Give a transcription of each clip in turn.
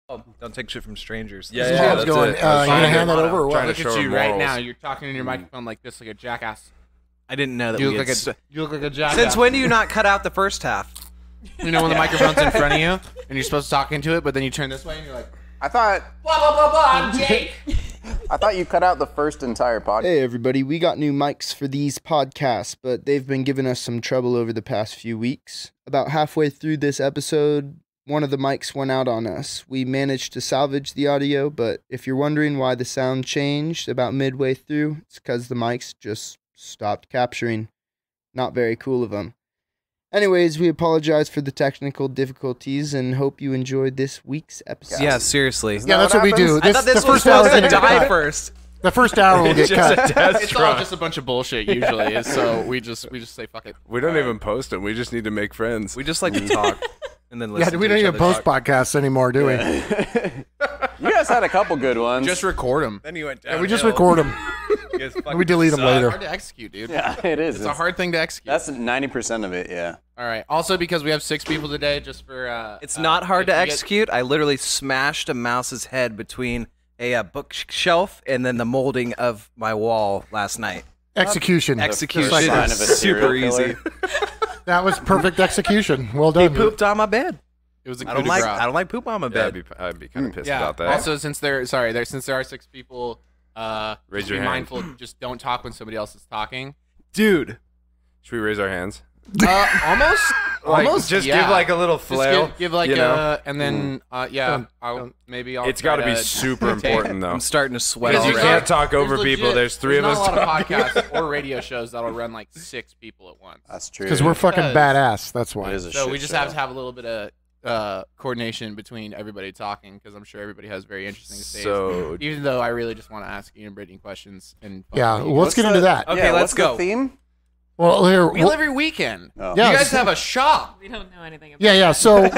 Oh, don't take shit from strangers. Yeah, that's going. it. You gonna hand that over or what? Look at you right now. You're talking in your microphone like this, like a jackass. I didn't know that You we look had like you look like a jackass. Since when do you not cut out the first half? You know when the microphone's in front of you and you're supposed to talk into it, but then you turn this way and you're like, I thought blah blah blah blah. I'm Jake. I thought you cut out the first entire podcast. Hey everybody, we got new mics for these podcasts, but they've been giving us some trouble over the past few weeks. About halfway through this episode, one of the mics went out on us. We managed to salvage the audio, but if you're wondering why the sound changed about midway through, it's because the mics just stopped capturing. Not very cool of them. Anyways, we apologize for the technical difficulties and hope you enjoyed this week's episode. Yeah, seriously. Yeah, that's what we do. I thought this was supposed to die first. The first hour will get cut. It's all just a bunch of bullshit usually, so we just say fuck it. We don't even post them. We just need to make friends. We just like to talk and then listen. Yeah, we don't even post podcasts anymore, do we? You guys had a couple good ones. Just record them. Then you went Yeah, we just record them. We delete them later. It's hard to execute, dude. Yeah, it is. It's a hard thing to execute. That's 90% of it. Yeah. All right. Also, because we have 6 people today, just for It's not hard to execute. I literally smashed a mouse's head between a bookshelf and then the molding of my wall last night. Execution. Execution. Just like Sign this. of a Super serial easy. That was perfect execution. Well He done. pooped on my bed. It was a I coup don't de like. grace. I don't like poop on my Yeah, bed. I'd be kind of pissed Yeah. about that. Also, since there are 6 people, Raise just your be hand. mindful. Just don't talk when somebody else is talking. Dude. Should we raise our hands? Almost. Just yeah. give like a little Just flail. give like you know? and then Don't. I'll It's got to try be super important though. I'm starting to sweat Because you already. can't talk over people. There's 3 of us. There's not a lot of talking. podcasts or radio shows that'll run like 6 people at once. That's true. Because we're fucking Because- badass. That's why. It is a So shit we just show. have to have a little bit of coordination between everybody talking because I'm sure everybody has very interesting to say. So Even though I really just want to ask Ian and Brittany questions and Yeah, fuck with you let's guys. get into that. Okay, Yeah, let's what's go. The theme? Well, here. We live every weekend. Oh. Yeah. You guys have a shop. We don't know anything about Yeah. So, all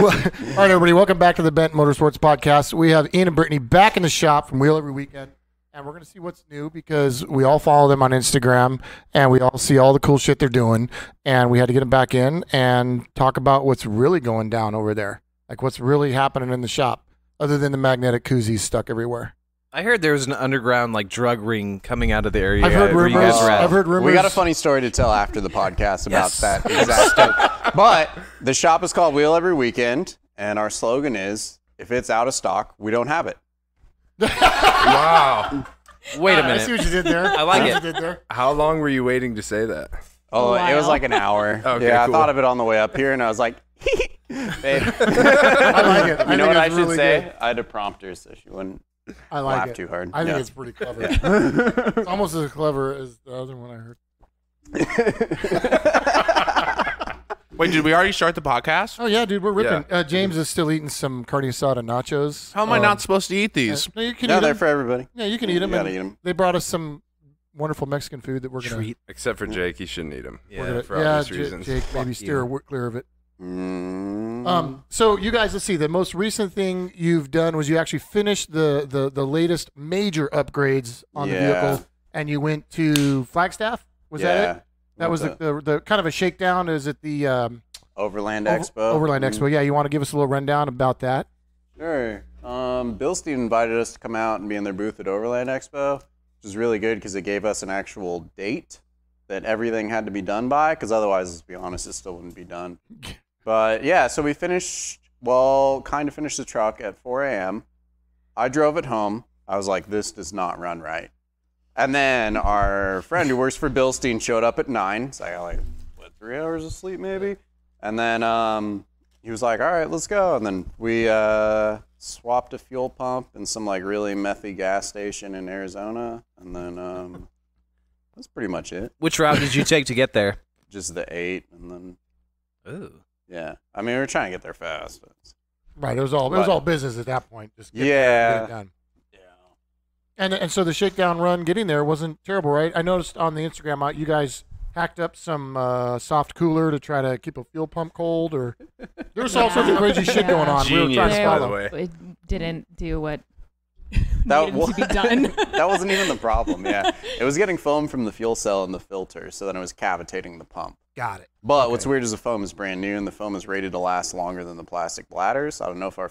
right, everybody, welcome back to the Bent Motorsports Podcast. We have Ian and Brittany back in the shop from Wheel Every Weekend, and we're going to see what's new because we all follow them on Instagram, and we all see all the cool shit they're doing, and we had to get them back in and talk about what's really going down over there, like what's really happening in the shop, other than the magnetic koozies stuck everywhere. I heard there was an underground like drug ring coming out of the area. I've heard where you rumors. guys were at. I've heard rumors. We got a funny story to tell after the podcast about Yes. that exact stuff. But the shop is called Wheel Every Weekend, and our slogan is, if it's out of stock, we don't have it. wow. Wait a I see minute. what you did there. I like See it. what you did there. How long were you waiting to say that? Oh, A it was while. like an hour. Okay, yeah, cool. I thought of it on the way up here, and I was like, babe. I like it. You know what I it's should really say? good. I had a prompter so she wouldn't I like laugh it. too hard. I think Yeah. it's pretty clever. It's almost as clever as the other one I heard. Wait, did we already start the podcast? Oh yeah, dude, we're ripping. James is still eating some carne asada nachos. How am I not supposed to eat these? No, you can No, eat they're them. for everybody. Yeah, you can eat them. You gotta eat 'em. They brought us some wonderful Mexican food that we're gonna. Treat. Except for Jake, he shouldn't eat them. We're gonna for obvious Jake, reasons. Jake, maybe Fuck steer you. clear of it. Mm. So you guys, let's see. The most recent thing you've done was you actually finished the latest major upgrades on the Yeah. vehicle, and you went to Flagstaff. Was that it? That was the kind of a shakedown. Is it the Overland Expo. Overland Expo? Yeah, you want to give us a little rundown about that? Sure. Bill Steve invited us to come out and be in their booth at Overland Expo, which is really good because it gave us an actual date that everything had to be done by, because otherwise, let's be honest, it still wouldn't be done. But yeah, so we finished, kind of finished the truck at 4 a.m. I drove it home. I was like, this does not run right. And then our friend who works for Bilstein showed up at 9. So I got like, 3 hours of sleep maybe? And then he was like, all right, let's go. And then we swapped a fuel pump in some like really methy gas station in Arizona. And then that's pretty much it. Which route did you take to get there? Just the 8. And then, Ooh. yeah. I mean, we were trying to get there fast. But Right. It was all business at that point. Just get there Yeah. and get it done. yeah. And so the shakedown run getting there wasn't terrible, right? I noticed on the Instagram you guys hacked up some soft cooler to try to keep a fuel pump cold, or there was all sorts of crazy shit going on. We were trying to Genius, by the follow. way. It didn't do what That needed to be done. That wasn't even the problem, yeah. It was getting foam from the fuel cell and the filter, so then it was cavitating the pump. Got it. But what's weird is the foam is brand new, and the foam is rated to last longer than the plastic bladders. I don't know if our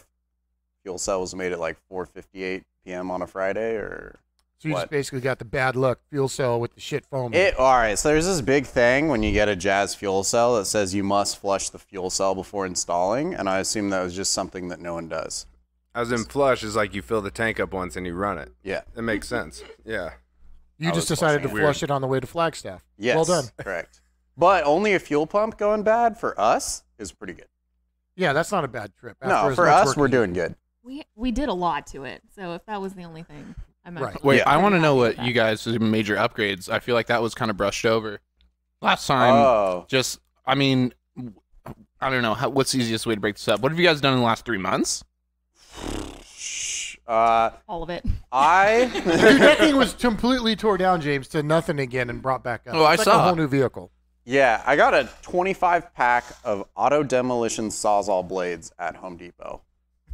fuel cell was made at like 4:58 p.m. on a Friday, or So you what? just basically got the bad luck fuel cell with the shit foam. All right, so there's this big thing when you get a Jazz fuel cell that says you must flush the fuel cell before installing, and I assume that was just something that no one does. As in flush is like you fill the tank up once and you run it. Yeah. It makes sense. Yeah. You I just was decided to flushing it. flush it on the way to Flagstaff. Yes. Well done. Correct. But only a fuel pump going bad for us is pretty good. Yeah, that's not a bad trip. No, After as for much us, work we're as you doing did. good. We did a lot to it. So if that was the only thing, I'm Right. actually Wait, Yeah. I want to know what pretty you happy guys' major upgrades. I feel like that was kind of brushed over last time. Oh. Just, I mean, I don't know. What's the easiest way to break this up? What have you guys done in the last 3 months? all of it. Dude, that thing was completely tore down, James, to nothing again and brought back up. Oh, I It's like saw. a whole new vehicle. Yeah, I got a 25-pack of auto demolition Sawzall blades at Home Depot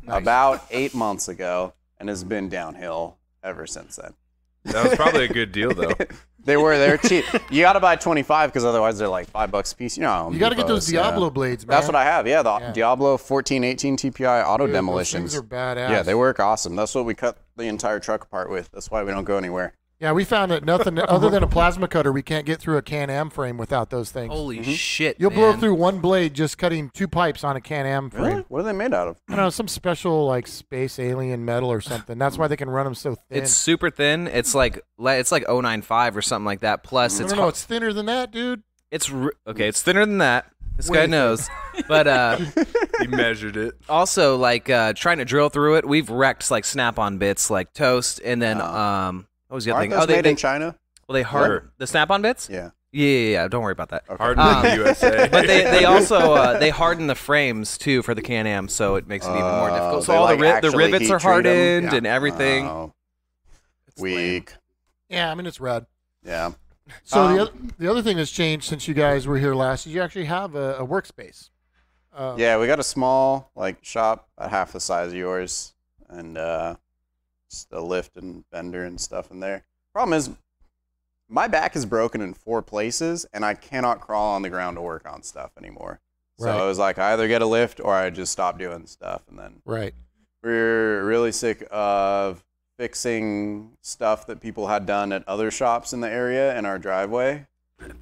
about 8 months ago, and has been downhill ever since then. That was probably a good deal, though. They're cheap. You got to buy 25 because otherwise they're like $5 a piece. You know, Home You got to get those Depot's, Diablo blades, man. That's what I have. Yeah, the Yeah. Diablo 1418 TPI auto Dude, demolitions. Those things are badass. Yeah, they work awesome. That's what we cut the entire truck apart with. That's why we don't go anywhere. Yeah, we found that nothing other than a plasma cutter, we can't get through a Can-Am frame without those things. Holy shit! You'll blow man. through one blade just cutting 2 pipes on a Can-Am frame. Really? What are they made out of? I don't know, some special like space alien metal or something. That's why they can run them so thin. It's super thin. It's like 095 or something like that. Plus, no, it's no, it's thinner than that, dude. okay. It's thinner than that. This Way guy thinner. knows. But He measured it. also, like trying to drill through it, we've wrecked like Snap-on bits, like toast, and then what was the other Aren't thing? those made they in China? well, they hard the Snap-on bits. Yeah. Yeah. Don't worry about that. Okay. Hard in the USA. But they also they harden the frames too for the Can-Am, so it makes it even more difficult. So they, all like, the actually rivets heat are treat 'em? hardened Yeah. and everything. Oh, It's lame. weak. Yeah, I mean it's rad. Yeah. So the other thing that's changed since you guys were here last is you actually have a workspace. Yeah, we got a small shop at half the size of yours, and just a lift and bender and stuff in there. Problem is, my back is broken in 4 places, and I cannot crawl on the ground to work on stuff anymore. So Right. it was like I either get a lift or I just stop doing stuff, and then Right. we're really sick of fixing stuff that people had done at other shops in the area in our driveway.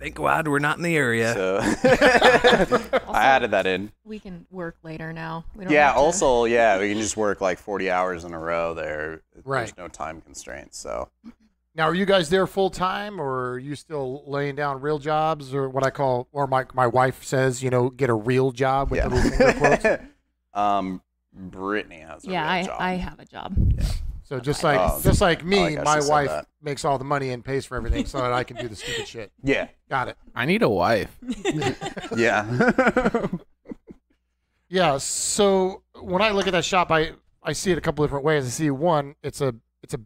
Thank God we're not in the area. So I added that in. We can work later now. We don't Yeah, have to- also, yeah, we can just work like 40 hours in a row there. Right. There's no time constraints. So Now, are you guys there full time, or are you still laying down real jobs, or what I call, or my wife says, get a real job with the little finger quotes? Brittany has a Yeah, real job. I have a job. So just Oh, like me, I like how my she said wife that. makes all the money and pays for everything, so that I can do the stupid shit. Yeah. Got it. I need a wife. Yeah. Yeah. So when I look at that shop, I see it a couple different ways. I see one, it's a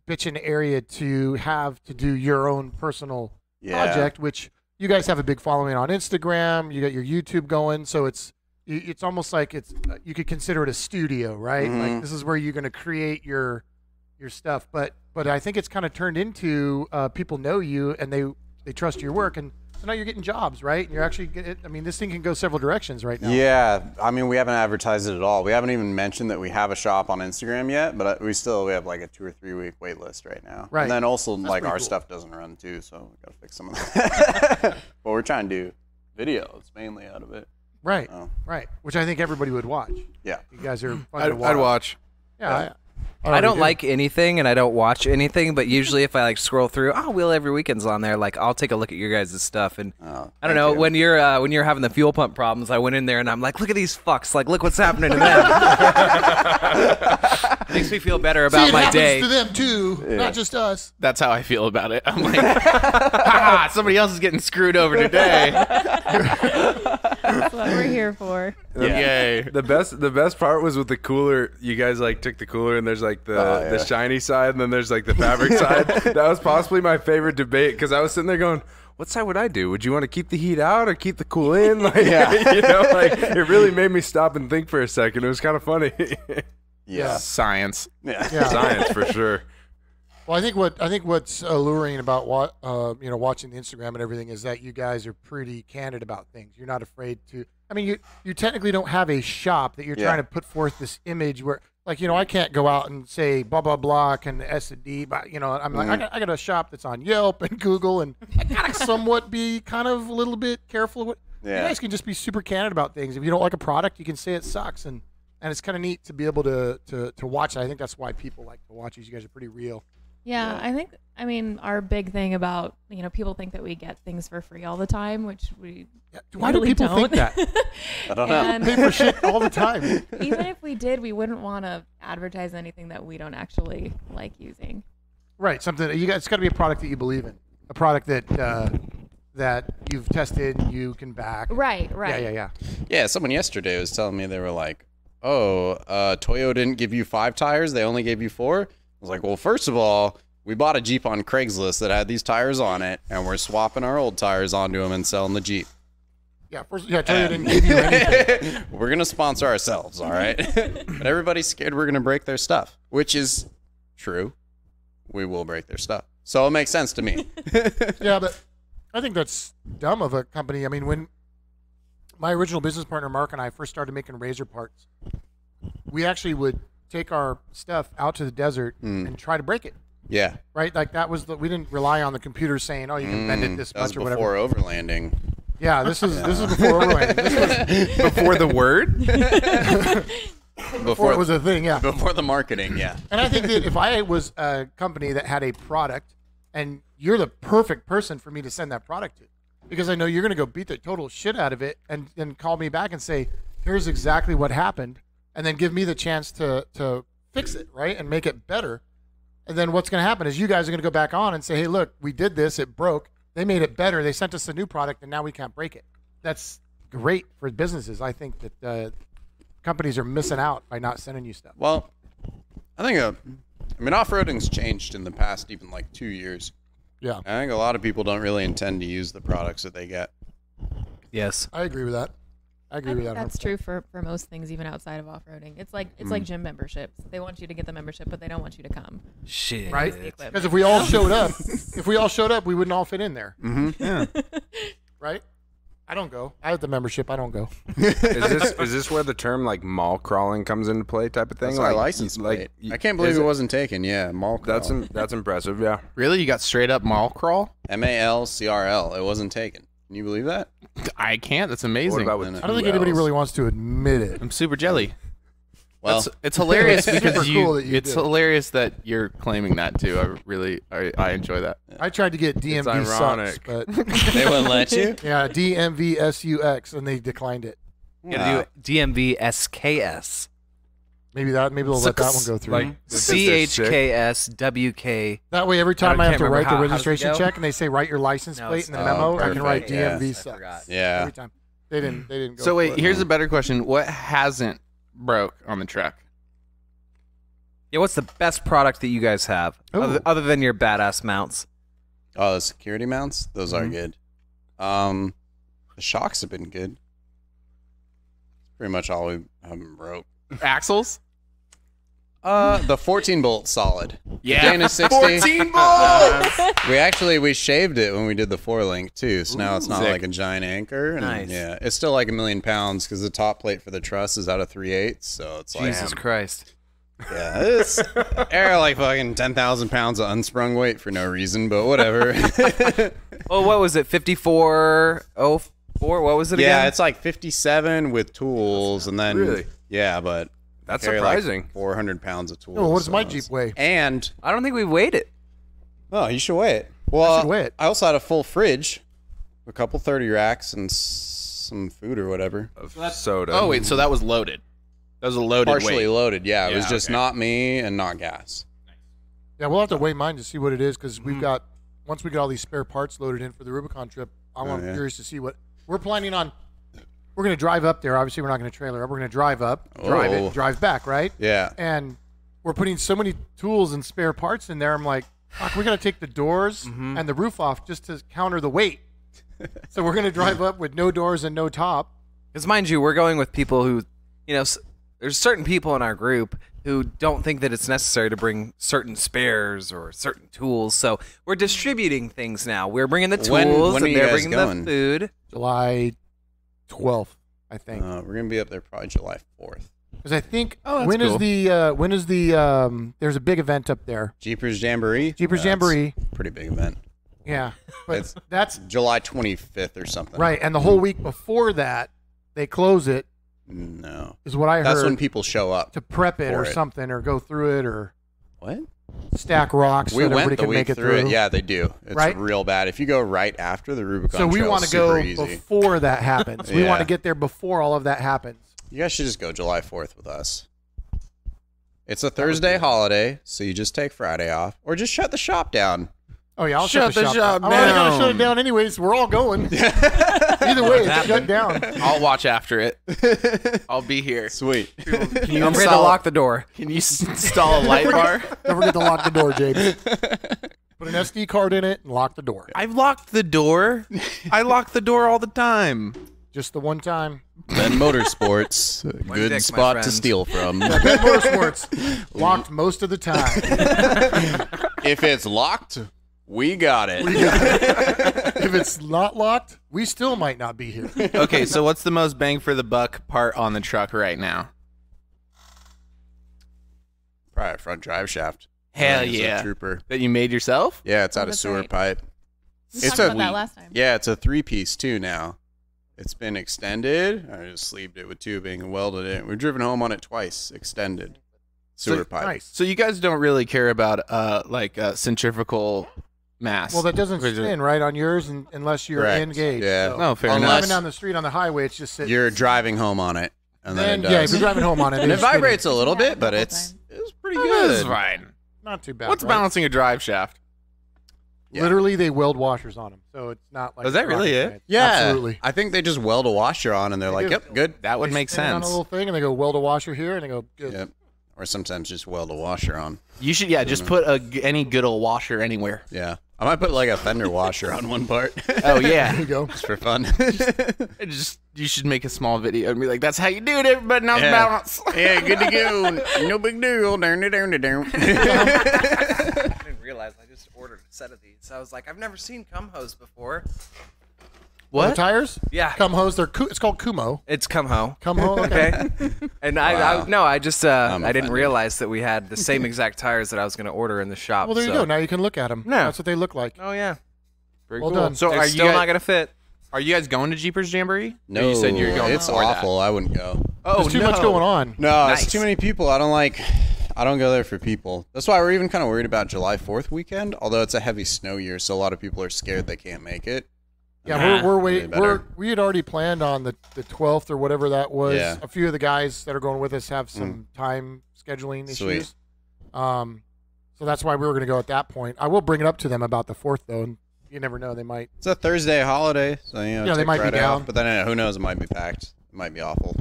bitchin' area to have to do your own personal project, which you guys have a big following on Instagram. You got your YouTube going, so it's almost like you could consider it a studio, right? Like this is where you're going to create your stuff. But I think it's kind of turned into people know you and they trust your work, and so now you're getting jobs, right? And you're actually this thing can go several directions right now. Yeah. I mean, we haven't advertised it at all. We haven't even mentioned that we have a shop on Instagram yet, but we have like a 2 or 3 week wait list right now. Right. And then also That's like pretty our cool. stuff doesn't run too, so we got to fix some of that. But we're trying to do videos mainly out of it. Right. Oh. Right. Which I think everybody would watch. Yeah. You guys are fun to I'd watch. Yeah. I don't like anything and I don't watch anything, but usually if I like scroll through, Wheel Every Weekend's on there. Like I'll take a look at your guys' stuff, and I don't thank know you. when you're having the fuel pump problems. I went in there and I'm like, look at these fucks. Like, look what's happening to them. Makes me feel better about it my happens day. to them too, not just us. That's how I feel about it. I'm like, somebody else is getting screwed over today. That's what we're here for. Yay. The best part was with the cooler. You guys like took the cooler and there's like the shiny side and then there's like the fabric side. That was possibly my favorite debate because I was sitting there going, what side would I do? Would you want to keep the heat out or keep the cool in? Like, it really made me stop and think for a second. It was kind of funny. Yeah. Science. Yeah. Yeah. Science for sure. Well, I think what's alluring about watching the Instagram and everything is that you guys are pretty candid about things. You're not afraid to. I mean, you technically don't have a shop that you're Yeah. trying to put forth this image where like, I can't go out and say blah, blah, blah, can S&D, but, I'm like, I got a shop that's on Yelp and Google, and I got to somewhat be kind of a little bit careful. You guys can just be super candid about things. If you don't like a product, you can say it sucks, and it's kind of neat to be able to watch it. I think that's why people like to watch these. You guys are pretty real. Yeah, I mean, our big thing about, people think that we get things for free all the time, which we Why really do people don't. think that? I don't know. And Pay for shit all the time. even if we did, we wouldn't want to advertise anything that we don't actually like using. Right, something it's got to be a product that you believe in, a product that that you've tested, and you can back. Right. Yeah. Yeah, someone yesterday was telling me they were like, "Oh, Toyo didn't give you 5 tires; they only gave you 4." I was like, "Well, first of all, we bought a Jeep on Craigslist that had these tires on it, and we're swapping our old tires onto them and selling the Jeep." Yeah, Toyo didn't give you anything. We're gonna sponsor ourselves, all right? But everybody's scared we're gonna break their stuff, which is true. We will break their stuff, so it makes sense to me. Yeah, but I think that's dumb of a company. I mean, when my original business partner Mark and I first started making razor parts, we actually would take our stuff out to the desert and try to break it. Yeah, Right, like that was we didn't rely on the computer saying, "Oh, you can bend it this that was much or whatever." before overlanding. Yeah, this is before overland. This was Before the word? before it was a thing. Yeah, Before the marketing, yeah. and I think that if I was a company that had a product, and you're the perfect person for me to send that product to, because I know you're going to go beat the total shit out of it, and then call me back and say, "Here's exactly what happened," and then give me the chance to fix it, right, and make it better. And then what's going to happen is you guys are going to go back on and say, "Hey, look, we did this. It broke. They made it better. They sent us a new product, and now we can't break it." That's great for businesses. I think that companies are missing out by not sending you stuff. Well, I think, off-roading's changed in the past even like 2 years. Yeah, I think a lot of people don't really intend to use the products that they get. Yes. I agree with that. I agree I with think that. that's true for most things, even outside of off-roading. It's like gym memberships. They want you to get the membership, but they don't want you to come. Shit. Right? The equipment. Because if we all showed up, we wouldn't all fit in there. Yeah. Right? I don't go. I have the membership. I don't go. Is this where the term like mall crawling comes into play, type of thing? That's like our license plate. I can't is believe it wasn't taken. Yeah, mall crawl. That's impressive. Yeah. Really? You got straight up mall crawl? MALCRL. It wasn't taken. Can you believe that? I can't. That's amazing. What about with I don't think anybody really wants to admit it. I'm super jelly. Well, It's hilarious It's because super cool that you it's do. hilarious that you're claiming that too. I enjoy that. I tried to get DMV sucks, ironic. but they wouldn't let you? yeah, DMVSUX, and they declined it. You gotta do DMV SKS. Maybe they'll let that one go through. Like CHKS WK. That way, every time I have can't to remember write the how does it registration go? check, and they say write your license No, plate it's in the not. memo, I can write perfect, yeah. DMV I sucks. forgot. Yeah. Every time. They didn't go. So for wait, it. here's a better question. What hasn't broke on the truck? Yeah, what's the best product that you guys have other than your badass mounts? Oh, the security mounts? Those are good. The shocks have been good. Pretty much all we haven't broke. Axles? The 14 bolt solid. Yeah. The Dana 60. 14 bolts! We shaved it when we did the 4-link too, so now it's not Sick. like a giant anchor. And Nice. Yeah, it's still like 1,000,000 pounds because the top plate for the truss is out of 3/8, so it's like Jesus Christ. yeah, it's air like fucking 10,000 pounds of unsprung weight for no reason, but whatever. Oh, what was it? 5404? What was it again? Yeah, it's like 57 with tools, and then Really? yeah, but That's carry surprising. Like 400 pounds of tools. Oh, what does so my it's- Jeep weigh? And I don't think we weighed it. oh, you should weigh it. Well, I should weigh it. I also had a full fridge, a couple 30 racks, and some food or whatever. Of soda. Oh wait, so that was loaded. That was a loaded Partially weight. loaded, yeah. It was Yeah, just okay. not me and not gas. Yeah, we'll have to weigh mine to see what it is because we've got once we get all these spare parts loaded in for the Rubicon trip. I'm yeah. curious to see what we're planning on. We're going to drive up there. Obviously, we're not going to trailer up. We're going to drive up, drive Oh. it, drive back, right? Yeah. And we're putting so many tools and spare parts in there. I'm like, fuck, we're going to take the doors and the roof off just to counter the weight. So we're going to drive up with no doors and no top. Because mind you, we're going with people who, there's certain people in our group who don't think that it's necessary to bring certain spares or certain tools. So we're distributing things now. We're bringing the When tools are and you they're guys bringing going? the food. July 12th, I think. We're going to be up there probably July 4th. Because I think that's when cool. is the there's a big event up there. Jeepers Jamboree. Jeepers That's Jamboree. a pretty big event. Yeah, but It's- that's July 25th or something. right. And the whole week before that, they close it. No. Is what I That's heard when people show up. to prep it for or it. something or go through it or What? stack rocks We so that went everybody the can week make it through through. it. Yeah, they do. It's Right? real bad. If you go right after the Rubicon So we Trail, want to it's go super easy. before that happens. We want to Yeah. get there before all of that happens. You guys should just go July 4th with us. It's a Thursday holiday, so you just take Friday off, or just shut the shop down. Oh yeah, I'll Shut shut the shop down. I'm already gonna down. shut it down anyways. We're all going. Either way, it's shut down. I'll watch after it. I'll be here. Sweet. Can you Don't forget to install, lock the door. Can you install a light bar? Don't forget to lock the door, James. Put an SD card in it and lock the door. I've locked the door. I lock the door all the time. Just the one time. Ben Motorsports, One good dick, my spot to friend. steal from. Ben Motorsports locked most of the time. If it's locked, we got it. If it's not locked, we still might not be here. Okay, so what's the most bang for the buck part on the truck right now? Probably a front drive shaft. Hell It's a yeah. trooper. That you made yourself? Yeah, it's out of that's sewer right. pipe. We It's talked a about that last time. Yeah, it's a 3-piece too now. It's been extended. I just sleeved it with tubing and welded it. We've driven home on it twice, extended. Sewer pipe. Nice. So you guys don't really care about centrifugal mass. Well, that doesn't spin right on yours unless you're Correct. engaged. Yeah. So Oh, fair if you're enough. driving down the street on the highway, it's just sitting. You're driving home on it, and then it yeah, if does. you're driving home on it, and it it's spinning. vibrates a little Yeah, bit, but the whole it's pretty That good. is fine. Not too bad. What's right? balancing a drive shaft? Yeah. Literally, they weld washers on them, so it's not like. Is that really rocket it? science. Yeah, absolutely. I think they just weld a washer on, and they're like, do. "Yep, good." That would They make spin it on sense. a little thing, and they go weld a washer here, and they go good. Yep. Or sometimes just weld a washer on. You should, just put any good old washer anywhere. Yeah, I might put like a fender washer on one part. Oh yeah, There you go. just for fun. you should make a small video and be like, "That's how you do it, everybody knows Yeah. balance." Yeah, good to go. No big deal. Down. I didn't realize I just ordered a set of these. So I was like, I've never seen cum hose before. The tires? Yeah. Cum hose. It's called Kumo. It's cum ho. Cum ho. Okay. Okay. And Wow. I just I didn't offended. realize that we had the same exact tires that I was going to order in the shop. Well, there you so- go. Now you can look at them. No. That's what they look like. Oh yeah. Very Well cool. done. So They're are you still guys, not going to fit. are you guys going to Jeepers Jamboree? No, Or you said you're going it's before that? awful. I wouldn't go. Oh, There's too much going on. No, Nice. it's too many people. I don't go there for people. That's why we're even kind of worried about July 4th weekend, although it's a heavy snow year, so a lot of people are scared they can't make it. Yeah, we're Way wait. better. We had already planned on the 12th or whatever that was. Yeah. A few of the guys that are going with us have some time scheduling Sweet. issues. So that's why we were going to go at that point. I will bring it up to them about the 4th though, and you never know, they might. It's a Thursday holiday, so Yeah, take they might be Friday down. off, but then who knows? It might be packed. It might be awful.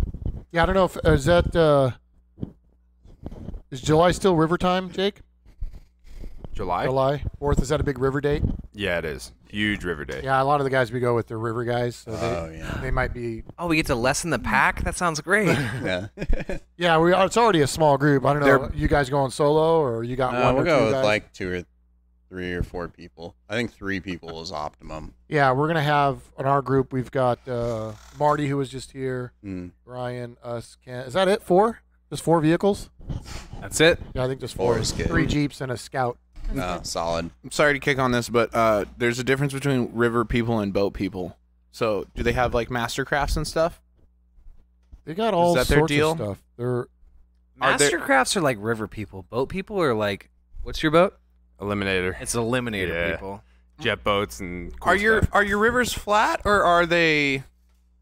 Yeah, I don't know if is that is July still river time, Jake? July? July 4th, is that a big river date? Yeah, it is. Huge river day. Yeah, a lot of the guys we go with, they're river guys, so Oh yeah, they might be. Oh, we get to lessen the pack? That sounds great. yeah. Yeah, it's already a small group. I don't know. You guys going solo or you got one We'll or go two with guys? like 2 or 3 or 4 people. I think 3 people is optimum. Yeah, we're gonna have in our group. We've got Marty, who was just here. Mm. Ryan, us, Ken. Is that it? 4? Just 4 vehicles? That's it. Yeah, I think just 4 4. is good. 3 Jeeps and a Scout. No, solid. I'm sorry to kick on this, but there's a difference between river people and boat people. So, do they have like mastercrafts and stuff? They got all that their sorts deal? of stuff. They're Are there- Mastercrafts are like river people. Boat people are like, what's your boat? Eliminator. It's Eliminator Yeah. people. Jet boats and cool Are your stuff. rivers flat or are they?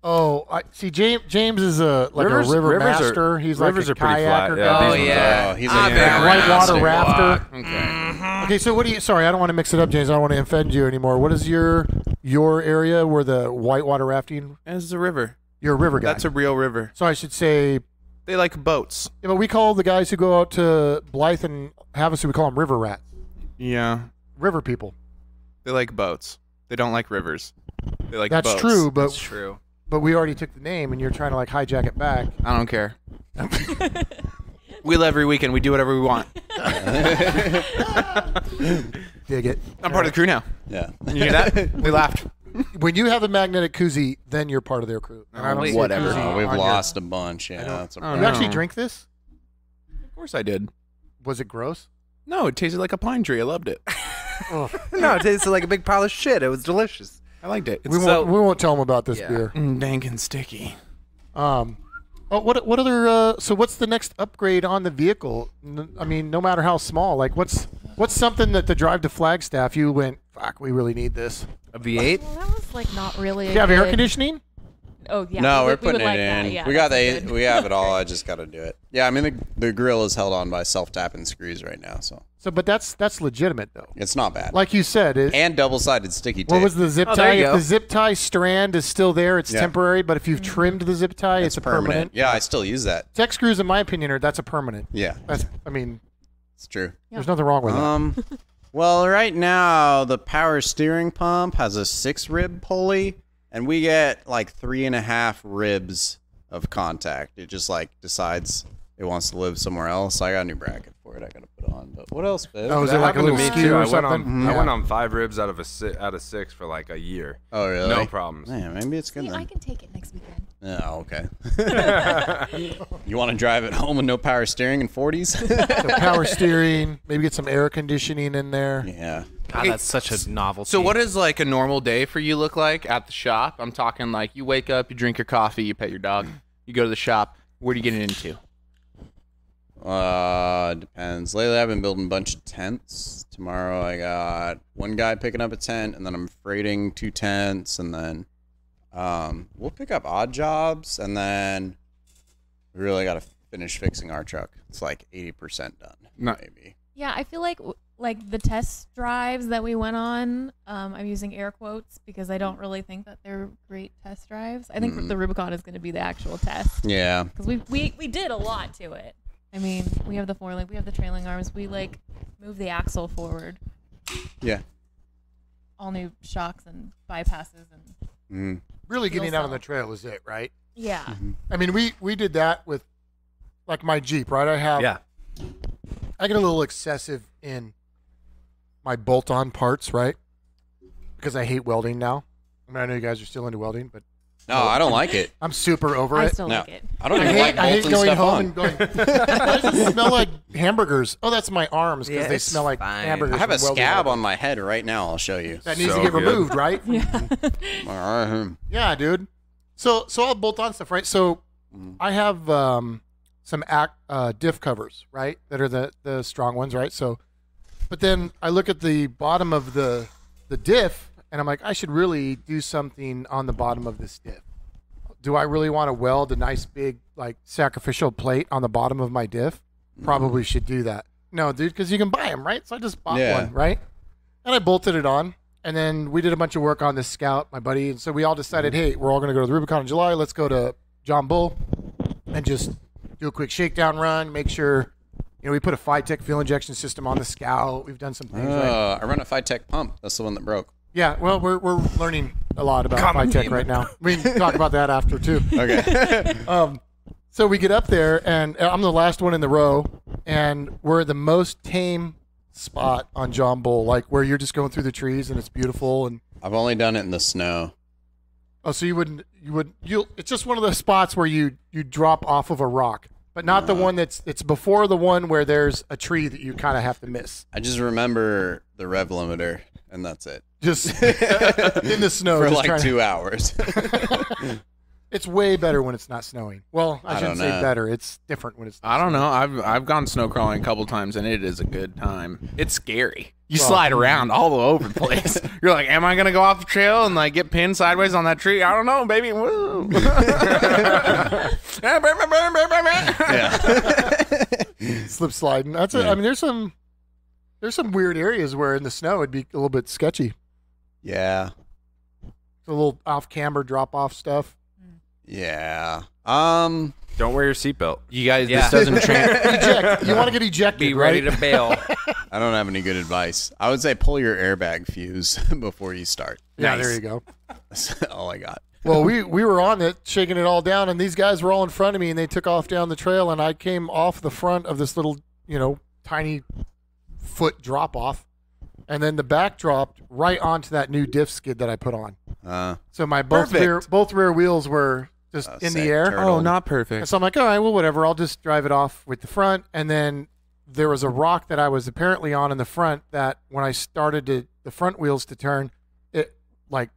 I see. James is a Rivers- a river rivers are- master. He's rivers like a are pretty flat, kayaker yeah. guy. Oh, yeah. He's I've like been a Whitewater master. rafter. Okay. Okay, so what do you? Sorry, I don't want to mix it up, James. I don't want to offend you anymore. What is your area where the whitewater rafting? It's a river. You're a river guy. That's a real river. So I should say. They like boats. Yeah, but we call the guys who go out to Blythe and Havasu, we call them river rats, Yeah. river people. They like boats. They don't like rivers. They like That's boats. true, That's but true. we already took the name, and you're trying to like hijack it back. I don't care. Wheel every weekend. We do whatever we want. Dig it. I'm part of the crew now. Yeah. You hear that? We laughed. when you have a magnetic koozie, then you're part of their crew. And I don't see a whatever. koozie We've on your- lost a bunch. Yeah, that's a Oh, You no. actually drink this? Of course I did. Was it gross? No, it tasted like a pine tree. I loved it. Oh. No, it tasted like a big pile of shit. It was delicious. I liked it. We So- won't tell them about this Yeah. beer. Dank and sticky. What other? So what's the next upgrade on the vehicle? I mean, no matter how small, like what's something that the drive to Flagstaff you went, fuck, we really need this. A V8? Well, that was like not really. Do A you have air good- conditioning? Oh yeah. No, we we're would putting it like in. That. Yeah, we got that's good. we have it all. I just got to do it. Yeah, I mean the grill is held on by self-tapping screws right now, so So, but that's legitimate though. it's not bad. Like you said, And double-sided sticky tape. what was the zip Oh, there tie? you If go. the zip tie strand is still there, it's Yeah. temporary. But if you've trimmed the zip tie, it's a permanent. Yeah, I still use that. Tech screws, in my opinion, that's a permanent. Yeah, That's, I mean, it's true. there's nothing wrong with that. Well, right now the power steering pump has a 6-rib pulley, and we get like 3.5 ribs of contact. It just like decides it wants to live somewhere else. I got a new bracket for it. I got to put on. But what else, babe? Oh, is That it like a happened to little me skew too. or I went on. something? I went on 5 ribs out of 6 for like a year. Oh, really? No problems. Man, maybe it's good See, I then. can take it next weekend. Yeah, okay. You want to drive it home with no power steering in 40s? The power steering, maybe get some air conditioning in there. Yeah. God, that's such a novelty. So what does like a normal day for you look like at the shop? I'm talking like you wake up, you drink your coffee, you pet your dog, you go to the shop. What are you getting into? Depends. Lately, I've been building a bunch of tents. Tomorrow, I got one guy picking up a tent, and then I'm freighting 2 tents, and then we'll pick up odd jobs, and then we really got to finish fixing our truck. It's like 80% done, maybe. Yeah, I feel like the test drives that we went on. I'm using air quotes because I don't really think that they're great test drives. I think the Rubicon is going to be the actual test Yeah. because we did a lot to it. I mean, we have the forelink, we have the trailing arms, we like move the axle forward. Yeah. All new shocks and bypasses and Really getting Fuel out on cell. the trail is it, right? yeah. I mean, we did that with like my Jeep, right? I get a little excessive in my bolt-on parts, right? Because I hate welding now. I mean, I know you guys are still into welding, but No, I don't like it. I'm super over I it. still No. like it. I don't I even hate, like I hate bolting going stuff home on. and going, why does it smell like hamburgers? Oh, that's my arms because Yeah, they it's smell like fine. hamburgers. I have a from welding scab oil. on my head right now. I'll show you. That needs So to get good. removed, right? Yeah. Yeah, dude. So I'll bolt on stuff, right? So I have some diff covers, right? That are the strong ones, right? So, but then I look at the bottom of the diff, and I'm like, I should really do something on the bottom of this diff. Do I really want to weld a nice big like sacrificial plate on the bottom of my diff? Probably should do that. No, dude, because you can buy them, right? So I just bought Yeah. one, right? And I bolted it on. And then we did a bunch of work on this Scout, my buddy. And so we all decided, hey, we're all going to go to the Rubicon in July. Let's go to John Bull and just do a quick shakedown run. Make sure, we put a Phytech fuel injection system on the Scout. We've done some things. Right? I run a Phytech pump. That's the one that broke. Yeah, well, we're learning a lot about Phytech right now. We can talk about that after, too. Okay. So we get up there, and I'm the last one in the row, and we're the most tame spot on John Bull, like where you're just going through the trees and it's beautiful. And I've only done it in the snow. oh, so it's just one of those spots where you drop off of a rock, but not the one it's before the one where there's a tree that you kind of have to miss. I just remember the rev limiter, and that's it. Just in the snow For just like trying 2 hours. It's way better when it's not snowing. Well, I shouldn't don't say know. better. It's different when it's not I don't snowing. know. I've gone snow crawling a couple times and it is a good time. It's scary. You Well, slide around all over the place. You're like, am I gonna go off the trail and like get pinned sideways on that tree? I don't know, baby. Woo. Yeah. Slip sliding. That's it. I mean, there's some weird areas where in the snow it'd be a little bit sketchy. Yeah. A little off camber drop off stuff. Yeah. Don't wear your seatbelt. You guys, Yeah. this doesn't train. Eject. You want to get ejected, Be right? ready to bail. I don't have any good advice. I would say pull your airbag fuse before you start. Yeah, there you go. That's all I got. Well, we were on it, shaking it all down, and these guys were all in front of me, and they took off down the trail, and I came off the front of this little, tiny foot drop off, and then the back dropped right onto that new diff skid that I put on. So my both Perfect. rear wheels were just in the air. turtle. Oh, not And perfect. so I'm like, all right, well, whatever. I'll just drive it off with the front. And then there was a rock that I was apparently on in the front that when I started the front wheels to turn, it like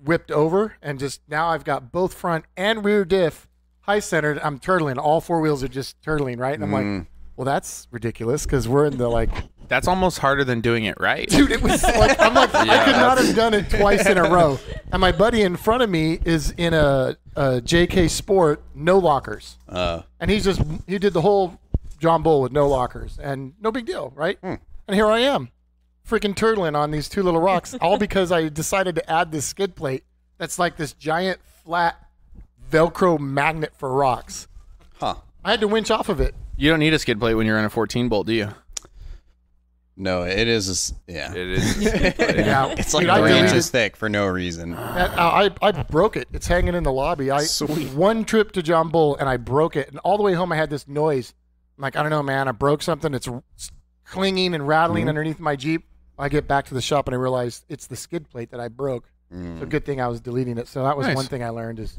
whipped over. And just now I've got both front and rear diff high centered. I'm turtling. All four wheels are just turtling, right? And I'm like, well, that's ridiculous because we're in the like. That's almost harder than doing it right. Dude, it was like, I'm like, I could not have done it twice in a row. And my buddy in front of me is in a JK Sport, no lockers. And he did the whole John Bull with no lockers. And no big deal, right? And here I am, freaking turtling on these two little rocks, all because I decided to add this skid plate that's like this giant flat Velcro magnet for rocks. Huh. I had to winch off of it. You don't need a skid plate when you're in a 14 bolt, do you? No, it is. Yeah. It is. Yeah. It's like Dude, I 3 deleted- inches thick for no reason. I broke it. It's hanging in the lobby. One trip to John Bull and I broke it, and all the way home I had this noise. I'm like, I don't know, man. I broke something. It's clinging and rattling underneath my Jeep. I get back to the shop and I realized it's the skid plate that I broke. So good thing I was deleting it. So that was Nice. one thing I learned is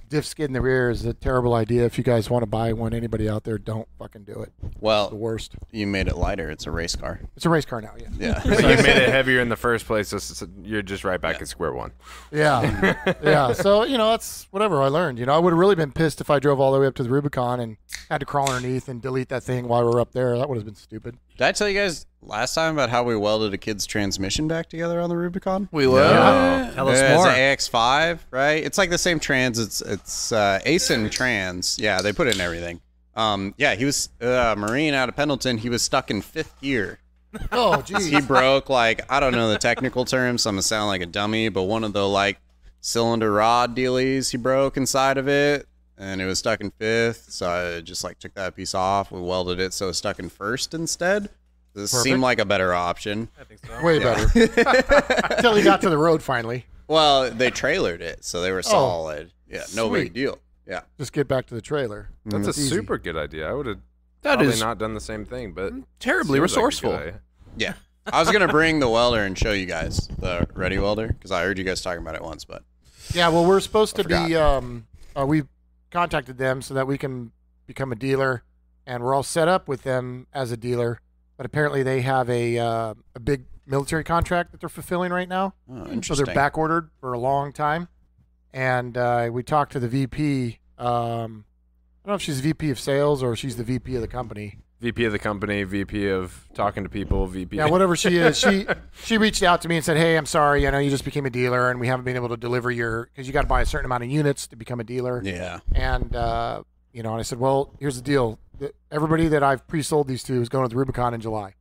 diff skid in the rear is a terrible idea. If you guys want to buy one, anybody out there, don't fucking do it. It's the Well, worst. you made it lighter. It's a race car. It's a race car now, yeah. Yeah. But you made it heavier in the first place, so you're just right back at square one. Yeah. Yeah. So, that's whatever I learned. I would have really been pissed if I drove all the way up to the Rubicon and had to crawl underneath and delete that thing while we were up there. That would have been stupid. Did I tell you guys last time about how we welded a kid's transmission back together on the Rubicon? We will. Tell us Yeah, more. it's an AX5, right? It's like the same trans. It's ASIN trans. Yeah, they put it in everything. Yeah, he was Marine out of Pendleton. He was stuck in 5th gear. Oh, He geez. broke I don't know the technical terms, so I'm gonna sound like a dummy, but one of the cylinder rod dealies he broke inside of it, and it was stuck in 5th. So I just took that piece off. We welded it so it's stuck in 1st instead. This seemed like a better option. I think so. Way better. Until he got to the road finally. Well, they trailered it, so they were solid. Yeah, no Sweet. big deal. Yeah. Just get back to the trailer. That's a It's easy. super good idea. I would have That probably is not done the same thing, but terribly seems like a good resourceful. idea. Yeah. I was going to bring the welder and show you guys the Ready welder because I heard you guys talking about it once, but Yeah, well, we're supposed to I be, we contacted them so that we can become a dealer, and we're all set up with them as a dealer. But apparently they have a big military contract that they're fulfilling right now. oh, So interesting. they're back ordered for a long time. And we talked to the VP. I don't know if she's VP of sales or she's the VP of the company. VP of the company, VP of talking to people, VP. Yeah, whatever she is. She reached out to me and said, hey, I'm sorry. I know you just became a dealer and we haven't been able to deliver because you got to buy a certain amount of units to become a dealer. Yeah. And, and I said, well, here's the deal. Everybody that I've pre-sold these to is going to the Rubicon in July.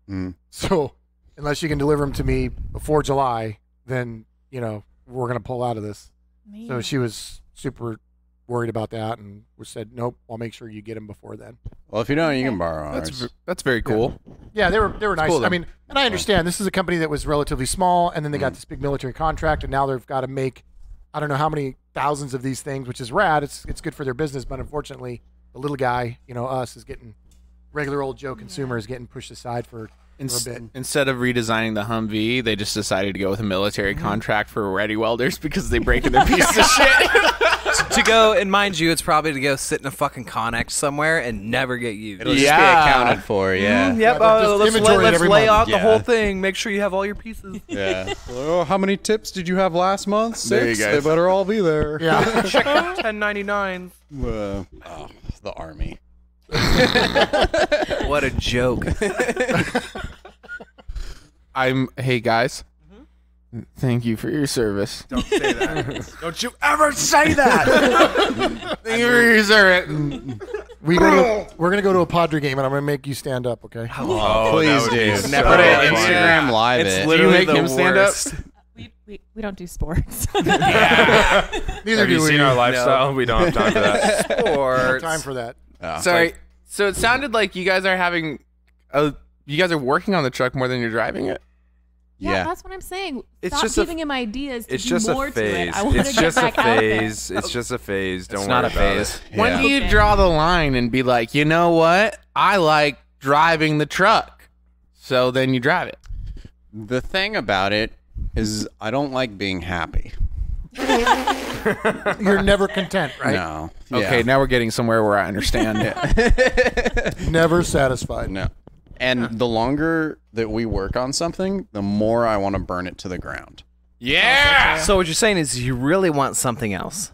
So unless you can deliver them to me before July, then, we're going to pull out of this. Man. So she was super worried about that and we said, nope, I'll make sure you get them before then. Well, if you don't, you can borrow ours. That's very cool. Yeah, they were nice. cool, I mean, and I understand this is a company that was relatively small, and then they got this big military contract, and now they've got to make, I don't know how many thousands of these things, which is rad. It's good for their business, but unfortunately, the little guy, us, is getting regular old Joe consumer is getting pushed aside for a bit. Instead of redesigning the Humvee, they just decided to go with a military contract for ready welders because they break in their pieces of shit. To go, and mind you, it's probably to go sit in a fucking Connex somewhere and never get used. It'll just be Yeah. accounted for, yeah. Yep. they'll just Let's inventory it every lay month. out the Yeah. whole thing. Make sure you have all your pieces. Yeah. Oh, how many tips did you have last month? 6? There you go. They better all be there. Yeah. Check out 1099s. The army. What a joke. Hey guys. Thank you for your service. Don't say that. Don't you ever say that. Thank you for your service. we're gonna go to a Padre game, and I'm gonna make you stand up, okay? Oh, Please that would be do. so Never put it fun. Instagram live It's it. literally make the him stand up? worst. We don't do sports. Neither Have do you we. seen our lifestyle? We don't have time for that. Sports. Time for that. Sorry. So it sounded like you guys are you guys are working on the truck more than you're driving it. Yeah. That's what I'm saying. It's Stop just a- giving him ideas to It's do just more a to it. phase. I want to It's get just a back out there. phase. It's just a phase. Don't It's worry not a about phase. it. When do you Okay. draw the line and be like, you know what? I like driving the truck. So then you drive it. The thing about it is I don't like being happy. You're never content, right? No. Okay, Yeah. now we're getting somewhere where I understand it. Never satisfied. No. And the longer that we work on something, the more I want to burn it to the ground. Yeah. So what you're saying is you really want something else.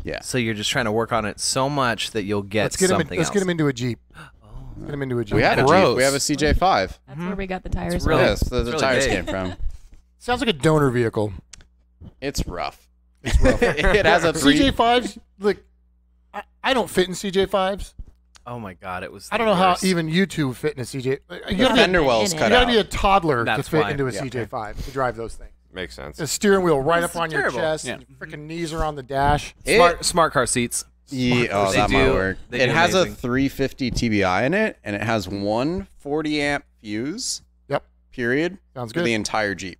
Yeah. So you're just trying to work on it so much that you'll get Let's get something let's else. get him into a Jeep. Let's get him into a Jeep. We had a Jeep. Gross. We have a CJ5. That's where we got the tires. really- from. Yes, the really tires big. came from. Sounds like a donor vehicle. It's rough. It has a three. CJ5s, like, I don't fit in CJ5s. Oh my god, it was. I don't know how even you two fit in a CJ. You The gotta, fender well's in it. cut you gotta out. be a toddler That's to fit why. into a Yeah. CJ5 to drive those things. Makes sense. The steering wheel right It's up on terrible. your chest. Yeah. And your freaking knees are on the dash. smart car seats. Yeah, oh, They that might do- work. they It do has amazing. a 350 TBI in it, and it has one 40 amp fuse. Yep. Period. Sounds For good. the entire Jeep.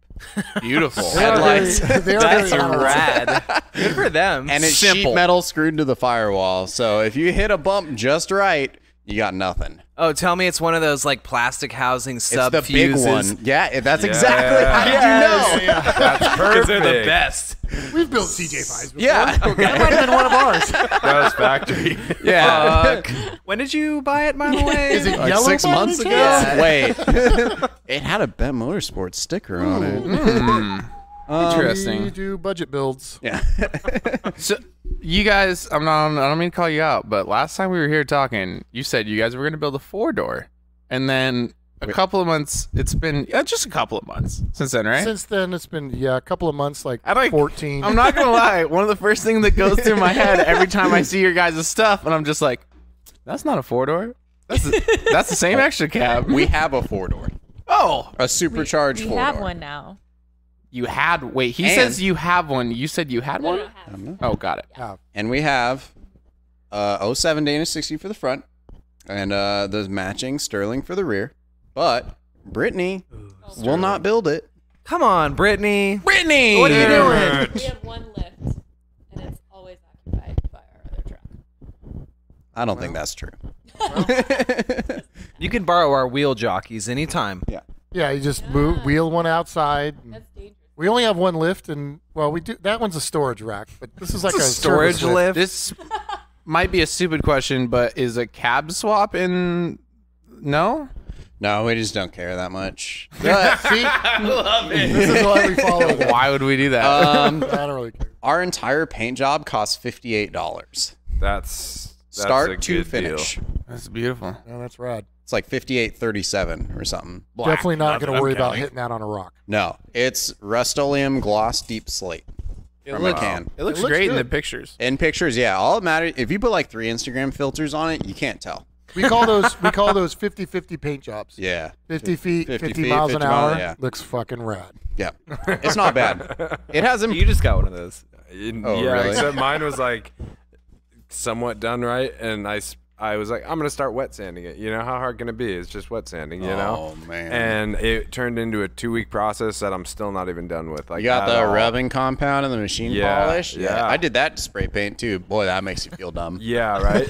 Beautiful. They are Headlights. very- they are That's very analog. rad. Good for them. And it's Simple. sheet metal screwed to the firewall. So if you hit a bump just right, you got nothing. Oh, tell me it's one of those like plastic housing sub It's the big fuses. one. Yeah, that's exactly how you know. That's Because perfect. they're the best. We've built CJ5s before. Yeah. That might have been one of ours. That was factory. Yeah. When did you buy it, by the way? Is it Like yellow 6 by any months ago? chance? Wait. It had a Ben Motorsports sticker on it. We Interesting. do budget builds. Yeah. So, you guys, I don't mean to call you out, but last time we were here talking, you said you guys were going to build a 4-door. And then a couple of months, it's been just a couple of months since then, right? Since then, it's been, a couple of months, like I like- 14. I'm not going to lie. One of the first things that goes through my head every time I see your guys' stuff, and I'm just like, that's not a 4-door. That's the same extra cab. We have a 4-door. Oh, A supercharged We 4-door. have one now. you had, wait, he And- says you have one. You said you had one? Oh, got it. And we have 07 Dana 60 for the front and the matching Sterling for the rear. But Brittany will not build it. Come on, Brittany. Brittany! What are you doing? We have one lift, and it's always occupied by our other truck. I don't think that's true. You can borrow our wheel jockeys anytime. Yeah, you just wheel one outside. and- That's dangerous. We only have one lift, and well, we do. That one's a storage rack, but this is like a Storage service lift. This might be a stupid question, but is a cab swap in? No. No, we just don't care that much. See, this is why we follow that. Why would we do that? I don't really care. Our entire paint job costs $58. That's a Start to good finish. deal. That's beautiful. No, that's rad. It's like $58.37 or something. Definitely not That's going what to I'm worry about counting. hitting that on a rock. No, it's Rust-Oleum gloss deep slate from a can. It looks It looks great in the good. pictures. In pictures, yeah. All that matters, if you put like 3 Instagram filters on it, you can't tell. We call those 50-50 paint jobs. Yeah. 50 feet, 50 50 feet, miles 50 an hour. miles, yeah. Looks fucking rad. Yeah. It's not bad. It has You just got one of those. Oh, Yeah, really? except mine was like somewhat done right, and I was like, I'm gonna start wet sanding it. You know how hard can it be? It's just wet sanding, you know. Oh, man. And it turned into a 2-week process that I'm still not even done with. Like You got at the all. rubbing compound and the machine Yeah, polish? yeah. I did that to spray paint too. Boy, that makes you feel dumb. Yeah, right.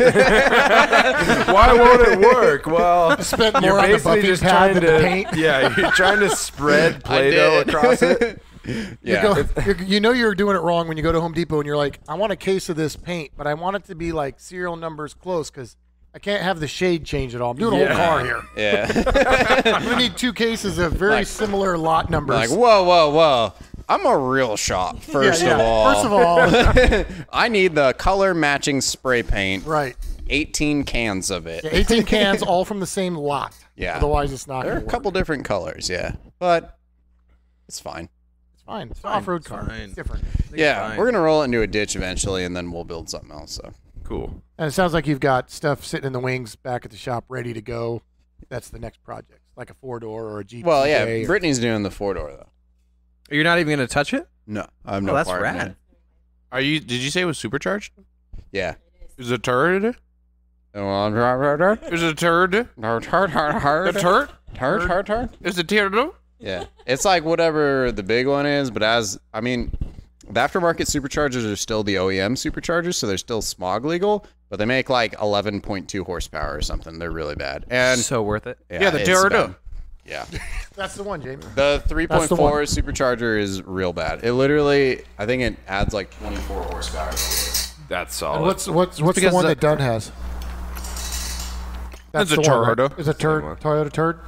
Why won't it work? Well, Spent you're more on the basically buffing just pad trying than to the paint. Yeah, you're trying to spread I Play-Doh did. across it. Yeah. You know you're doing it wrong when you go to Home Depot and you're like, I want a case of this paint, but I want it to be like serial numbers close because I can't have the shade change at all. I'm doing a whole car here. Yeah. I'm going to need 2 cases of very similar lot numbers. Like, whoa, whoa, whoa. I'm a real shop, first of all. First of all, I need the color matching spray paint. right. 18 cans of it. 18 cans all from the same lot. Yeah. Otherwise, it's not There are going a to couple different colors, yeah. But it's fine. It's fine. It's an off-road car. fine. It's different. Yeah, fine. we're going to roll it into a ditch eventually, and then we'll build something else. So Cool. And it sounds like you've got stuff sitting in the wings back at the shop ready to go. That's the next project, like a 4-door or a Jeep. Well, yeah, CJ or- Brittany's doing the 4-door, though. You're not even gonna touch it? No, I have no Oh, that's part in rad. it. Did you say it was supercharged? Yeah. Is it a turd? Is Is it a turd? A turd? Tart? Is it turd? Yeah. It's like whatever the big one is, but the aftermarket superchargers are still the OEM superchargers, so they're still smog legal, but they make like 11.2 horsepower or something. They're really bad. And So worth it. Yeah, the it's turd. bad. Yeah. That's the one, Jamie. The That's the 3.4 one. supercharger is real bad. It literally, I think it adds like 24 horsepower. That's solid. And what's the because one the- that Dunn has? That's It's a the one, right? Toyota. Is a turd? one. Toyota turd?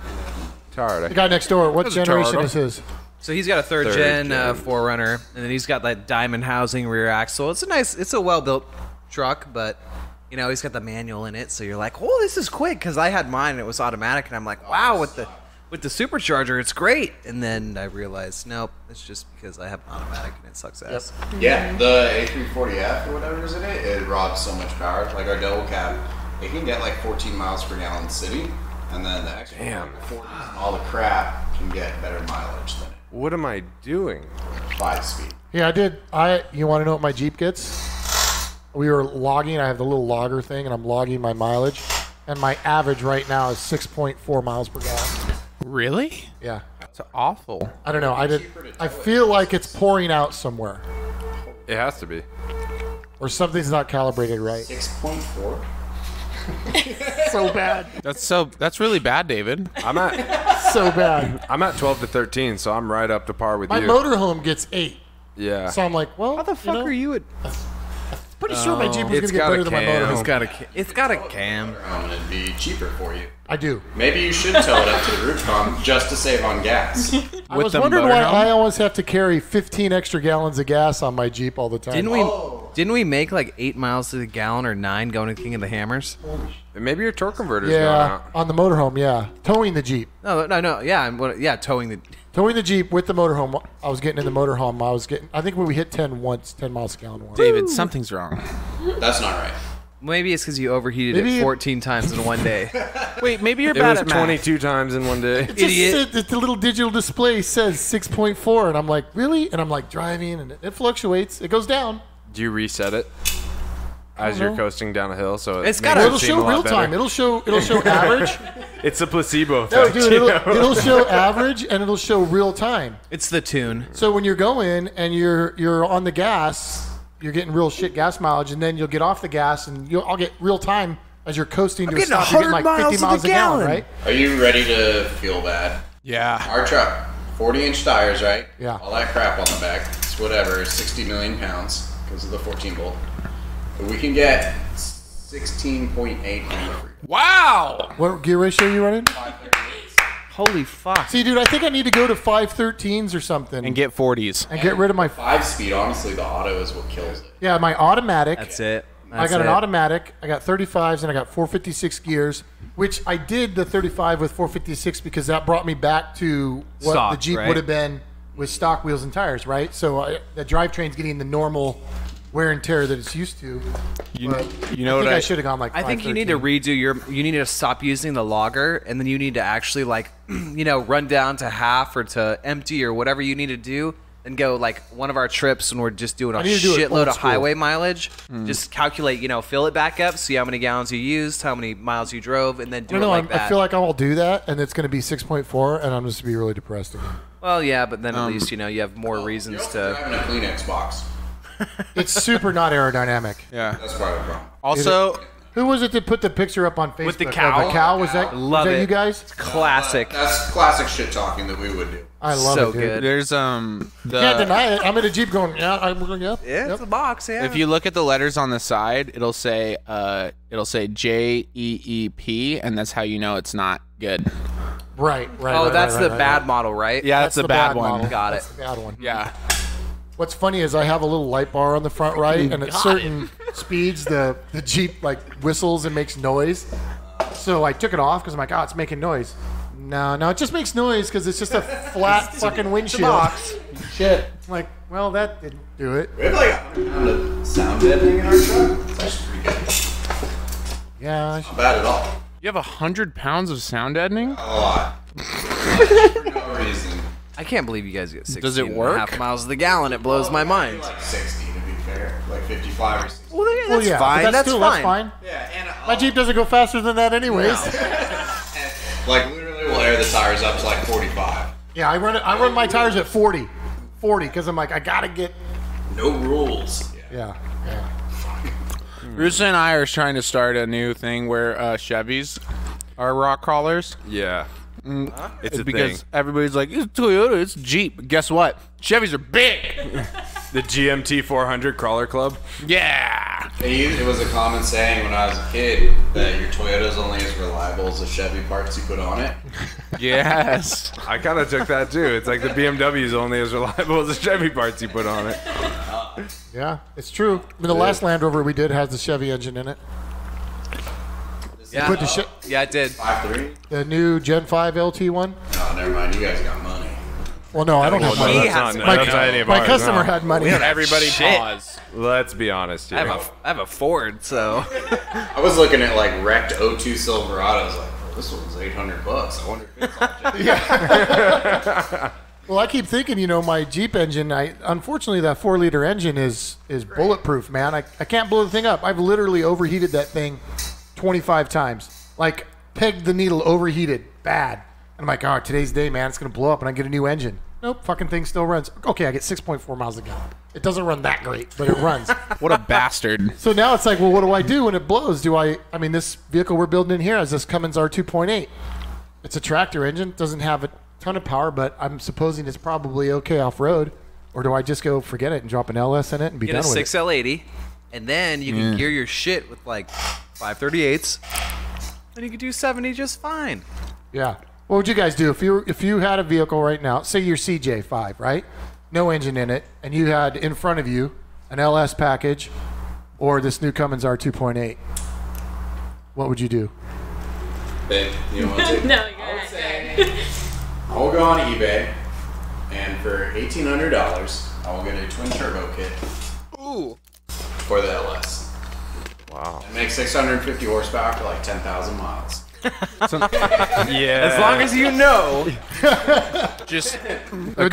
The Toyota. guy next door. What That's a generation Toyota. is his? So he's got a third gen 4Runner, and then he's got that diamond housing rear axle. It's a well-built truck, but you know he's got the manual in it, so you're like, oh, this is quick. Because I had mine and it was automatic, and I'm like, wow, with the supercharger, it's great. And then I realized, nope, it's just because I have an automatic and it sucks ass. Yeah, the A340F or whatever is in it, it robs so much power. Like our double cab, it can get like 14 miles per gallon city, and then the extra 40s and all the crap can get better mileage than it. What am I doing? 5-speed. Yeah, I did. You want to know what my Jeep gets? We were logging. I have the little logger thing, and I'm logging my mileage. And my average right now is 6.4 miles per gallon. Really? Yeah. That's awful. I don't know. I feel like it's pouring out somewhere. It has to be. Or something's not calibrated right. 6.4? So bad. That's really bad, David. I'm at So bad. 12 to 13, so I'm right up to par with My you. motorhome gets 8. Yeah. So I'm like, well, How the fuck are you at? pretty sure my Jeep was going It's to get got a better than my cam. motorhome. It's got a cam. It'd be cheaper for you. I do. Maybe you should tow it up to the rooftop just to save on gas. I was the wondering why motorhome? I always have to carry 15 extra gallons of gas on my Jeep all the time. Didn't we make like 8 miles to the gallon or 9 going to King of the Hammers? Maybe your torque converter's going Yeah, out. on the motorhome, yeah. Towing the Jeep. No. Yeah, towing the. Towing the Jeep with the motorhome. I was getting in the motorhome. I think when we hit 10 miles a gallon once. David, something's wrong. That's not right. Maybe it's because you overheated Maybe it it- 14 times in one day. Wait, maybe you're It bad was at math. 22 times in one day. It just Idiot. said, the little digital display says 6.4, and I'm like, really? And I'm like driving, and it fluctuates. It goes down. Do you reset it as you're know. coasting down a hill? So It's makes gotta- it It'll seem show a lot real better? time. It'll show average. It's a placebo No, effect. dude, you know? it'll show average, and it'll show real time. It's the tune. So when you're going and you're on the gas, you're getting real shit gas mileage, and then you'll get off the gas, and I'll get real time as you're coasting to a getting stop. You're getting 100 like 50 miles to miles the a gallon, gallon. right? Are you ready to feel bad? Yeah. Our truck, 40-inch tires, right? Yeah. All that crap on the back. It's whatever, 60 million pounds because of the 14-bolt. But we can get 16.8 on the free. Wow. What gear ratio are you running? 538. Holy fuck. See, dude, I think I need to go to 513s or something And get 40s. and get rid of my. 5-speed, honestly, the auto is what kills it. Yeah, my automatic. That's it. I got an automatic. I got 35s and I got 456 gears, which I did the 35 with 456 because that brought me back to what Stock, the Jeep right? would have been with stock wheels and tires, right? So the drivetrain's getting the normal wear and tear that it's used to. You But know I what think I should have gone like. I think you need to 513. you need to stop using the logger, and then you need to actually like, run down to half or to empty or whatever you need to do, and go like one of our trips when we're just doing a need to do it shitload old of school. highway mileage. Just calculate, fill it back up, see how many gallons you used, how many miles you drove, and then do I it don't know. like that. I feel like I will do that, and it's going to be 6.4, and I'm just going to be really depressed again. Well, yeah, but then at least you have more You're reasons also to. driving a Kleenex box. It's super not aerodynamic. Yeah. That's part of the problem. Also, Who was it that put the picture up on Facebook? With the of cow? The cow was that? Love was that it. you guys? Classic. That's classic shit talking that we would do. I love So it, dude. good. there's Can't deny it. I'm in a Jeep going. Yeah, I'm going. Yep. Yeah, it's a box. Yeah. if you look at the letters on the side, it'll say JEEP, and that's how you know it's not good. Right. oh, that's the right. bad model, right? Yeah, that's the bad one. model. Got That's it. the bad one. Yeah. What's funny is I have a little light bar on the front right, and at certain speeds, the Jeep like whistles and makes noise. So I took it off because I'm like, oh, it's making noise. No, it just makes noise because it's just a flat fucking windshield. Shit. I'm like, well, that didn't do it. We have like 100 pounds of sound deadening in our truck. It's actually pretty good. Yeah. Not bad at all. You have 100 pounds of sound deadening? A lot. For no reason. I can't believe you guys get 16 Does it and a work? half miles to the gallon. It blows my mind. Like 60 to be fair. Like 55 or 60. Well, Well, that's yeah, fine. but That's still, fine. That's fine. Yeah, and My Jeep doesn't go faster than that, anyways. like literally we'll air the tires up to like 45. Yeah, I run my tires at 40 because I'm like, I gotta get. No rules. Yeah. Rusa and I are trying to start a new thing where Chevys are rock crawlers. Yeah. It's a because thing. everybody's like, it's Toyota, it's Jeep. Guess what? Chevys are big. The GMT 400 Crawler Club. Yeah. It was a common saying when I was a kid that your Toyota's only as reliable as the Chevy parts you put on it. Yes. I kind of took that too. It's like the BMW's only as reliable as the Chevy parts you put on it. Yeah, it's true. I mean, the last Land Rover we did has the Chevy engine in it. Yeah, Put the yeah, it did. 5.3? The new Gen 5 LT one. No, never mind. You guys got money. Well, no, I don't have money. He That's has not, money. that's not any of My ours, customer no. had money. Everybody Shit. pause. Let's be honest here. I have a Ford, so I was looking at like wrecked 02 Silverados. Like, oh, this one's $800. I wonder if it's all Chevy. Well, I keep thinking, my Jeep engine, unfortunately that 4-liter engine is bulletproof, man. I can't blow the thing up. I've literally overheated that thing 25 times. Like, pegged the needle, overheated, bad. And I'm like, oh, today's the day, man. It's going to blow up and I get a new engine. Nope, fucking thing still runs. Okay, I get 6.4 miles a gallon. It doesn't run that great, but it runs. What a bastard. So now it's like, well, what do I do when it blows? I mean, this vehicle we're building in here has this Cummins R2.8. It's a tractor engine. Doesn't have a ton of power, but I'm supposing it's probably okay off-road. Or do I just go forget it and drop an LS in it and be get done a with it? 6L80, and then you can gear your shit with like 538s, and you can do 70 just fine. Yeah. What would you guys do if you had a vehicle right now, say your CJ5, right? No engine in it, and you had in front of you an LS package or this new Cummins R2.8? What would you do? Babe, you know what? No, you're right. I will go on eBay, and for $1,800, I will get a twin turbo kit. Ooh. For the LS. Wow. It makes 650 horsepower for like 10,000 miles. Yeah. As long as you know. Just It would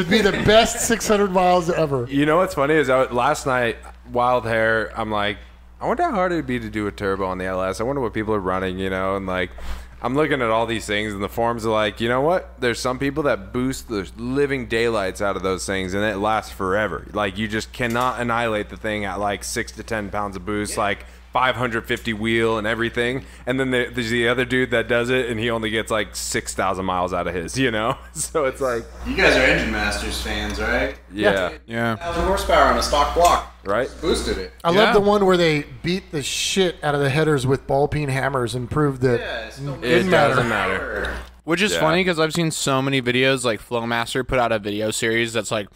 be the best 600 miles ever. You know what's funny is last night, wild hair, I'm like, I wonder how hard it would be to do a turbo on the LS. I wonder what people are running, and like, I'm looking at all these things, and the forums are like, you know what? There's some people that boost the living daylights out of those things, and it lasts forever. Like, you just cannot annihilate the thing at like 6 to 10 pounds of boost, like 550 wheel and everything. And then there's the other dude that does it, and he only gets like 6,000 miles out of his, So it's like, You guys are Engine Masters fans, right? yeah. 1,000 horsepower on a stock block. Right? Boosted it. I love the one where they beat the shit out of the headers with ball peen hammers and proved that It doesn't matter. Which is funny because I've seen so many videos, like Flowmaster put out a video series that's like,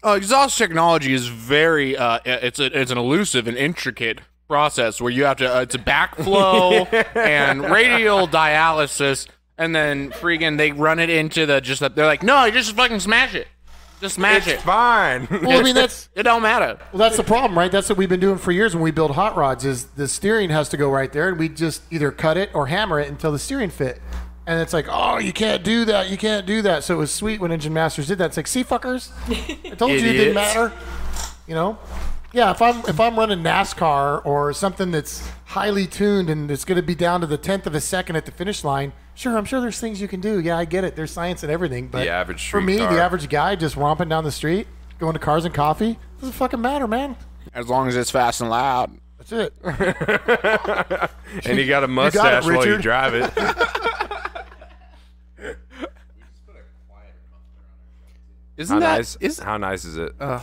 exhaust technology is very, it's an elusive and intricate process where you have to, it's a backflow and radial dialysis, and then freaking they run it into they're like, no, you just fucking smash it. Just smash it. It's fine. Well, I mean, it don't matter. Well, that's the problem, right? That's what we've been doing for years when we build hot rods is the steering has to go right there, and we just either cut it or hammer it until the steering fit. And it's like, oh, you can't do that. You can't do that. So it was sweet when Engine Masters did that. It's like, see, fuckers? I told you it didn't matter. Yeah, if I'm running NASCAR or something that's highly tuned and it's going to be down to the 10th of a second at the finish line, sure, I'm sure there's things you can do. Yeah, I get it. There's science and everything. But The average for street me, car. the average guy just romping down the street, going to Cars and Coffee, doesn't fucking matter, man. As long as it's fast and loud. That's it. And you got a mustache while you Richard. drive it. Isn't How that nice? How nice is it? I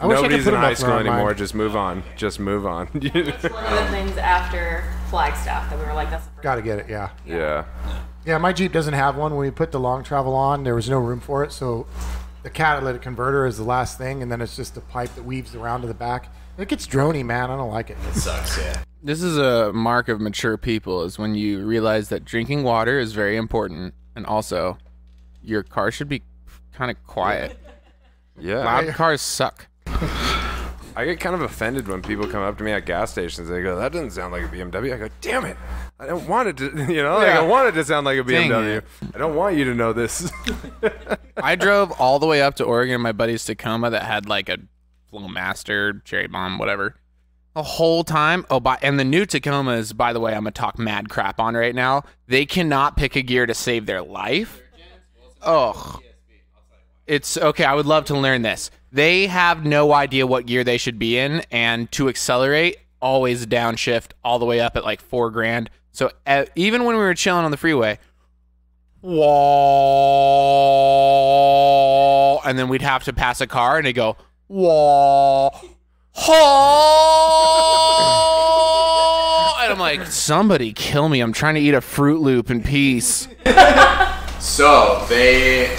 wish I could Nobody's put in a high muffler school on mine. anymore. Just move on. Just move on. One of the things after Flagstaff that we were like, that's the first Got to get it, yeah. Yeah. Yeah, my Jeep doesn't have one. When we put the long travel on, there was no room for it, so the catalytic converter is the last thing, and then it's just a pipe that weaves around to the back. It gets droney, man. I don't like it. It sucks, yeah. This is a mark of mature people, is when you realize that drinking water is very important, and also your car should be kind of quiet. Yeah. Loud cars suck. I get kind of offended when people come up to me at gas stations. They go, "That doesn't sound like a BMW." I go, "Damn it! I don't want it to. Like I want it to sound like a Dang BMW. it. I don't want you to know this." I drove all the way up to Oregon in my buddy's Tacoma that had like a Flowmaster, Cherry Bomb, whatever. The whole time. And the new Tacomas, by the way, I'm gonna talk mad crap on right now. They cannot pick a gear to save their life. Oh. It's okay. I would love to learn this. They have no idea what gear they should be in, and to accelerate, always downshift all the way up at like $4,000. So even when we were chilling on the freeway, whoa, and then we'd have to pass a car, and it'd go, whoa, and I'm like, somebody kill me. I'm trying to eat a Fruit Loop in peace. So they,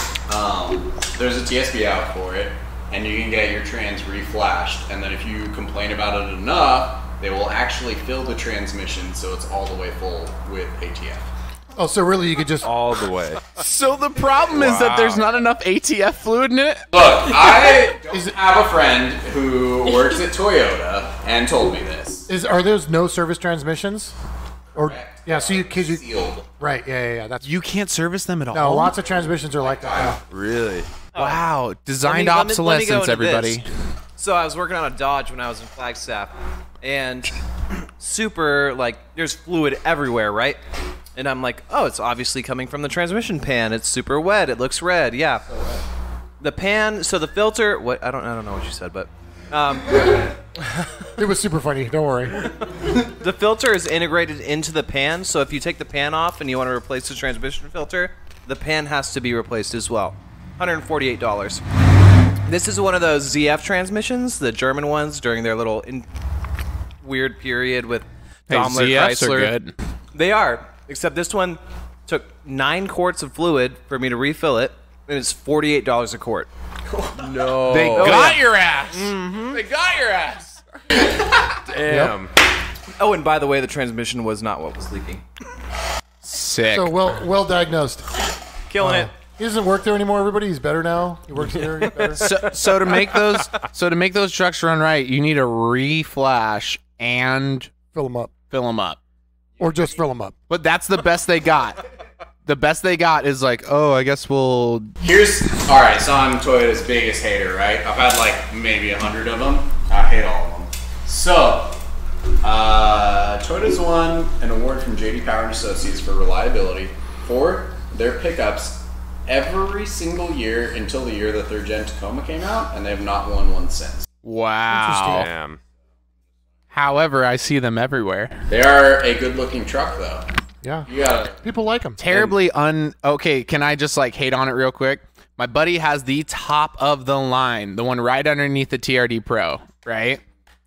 there's a TSB out for it, and you can get your trans reflashed, and then if you complain about it enough, they will actually fill the transmission so it's all the way full with ATF. Oh, so really you could just All the way. So the problem is that there's not enough ATF fluid in it? Look, I have a friend who works at Toyota and told me this. are those no service transmissions? Or yeah, so you Sealed. right, yeah. That's You can't service them at all? no, lots of transmissions are like that. Really? Wow. Designed Let me go obsolescence, into everybody. this. So I was working on a Dodge when I was in Flagstaff, and super, like, there's fluid everywhere, right? And I'm like, oh, it's obviously coming from the transmission pan. It's super wet. It looks red. Yeah. The pan, so the filter, what, I don't know what you said, but It was super funny. Don't worry. the filter is integrated into the pan. So if you take the pan off and you want to replace the transmission filter, the pan has to be replaced as well. $148. This is one of those ZF transmissions, the German ones during their little weird period with Hey, Daimler ZFs Chrysler. are good. They are, except this one took 9 quarts of fluid for me to refill it, and it's $48 a quart. No. They got your ass. They got your ass. Damn. Oh, and by the way, the transmission was not what was leaking. Sick. So well diagnosed. Killing it. He doesn't work there anymore. Everybody, he's better now. He works here. He's better. So to make those trucks run right, you need a reflash and Fill them up, fill them up. or just fill them up. But that's the best they got. The best they got is like, oh, I guess we'll. Alright, so I'm Toyota's biggest hater, right? I've had like maybe 100 of them. I hate all of them. So, Toyota's won an award from JD Power and Associates for reliability for their pickups every single year until the year the 3rd Gen Tacoma came out, and they have not won one since. Wow. Damn. However, I see them everywhere. They are a good-looking truck, though. Yeah, You gotta. people like them. Terribly Okay, can I just like hate on it real quick? My buddy has the top of the line, the one right underneath the TRD Pro, right?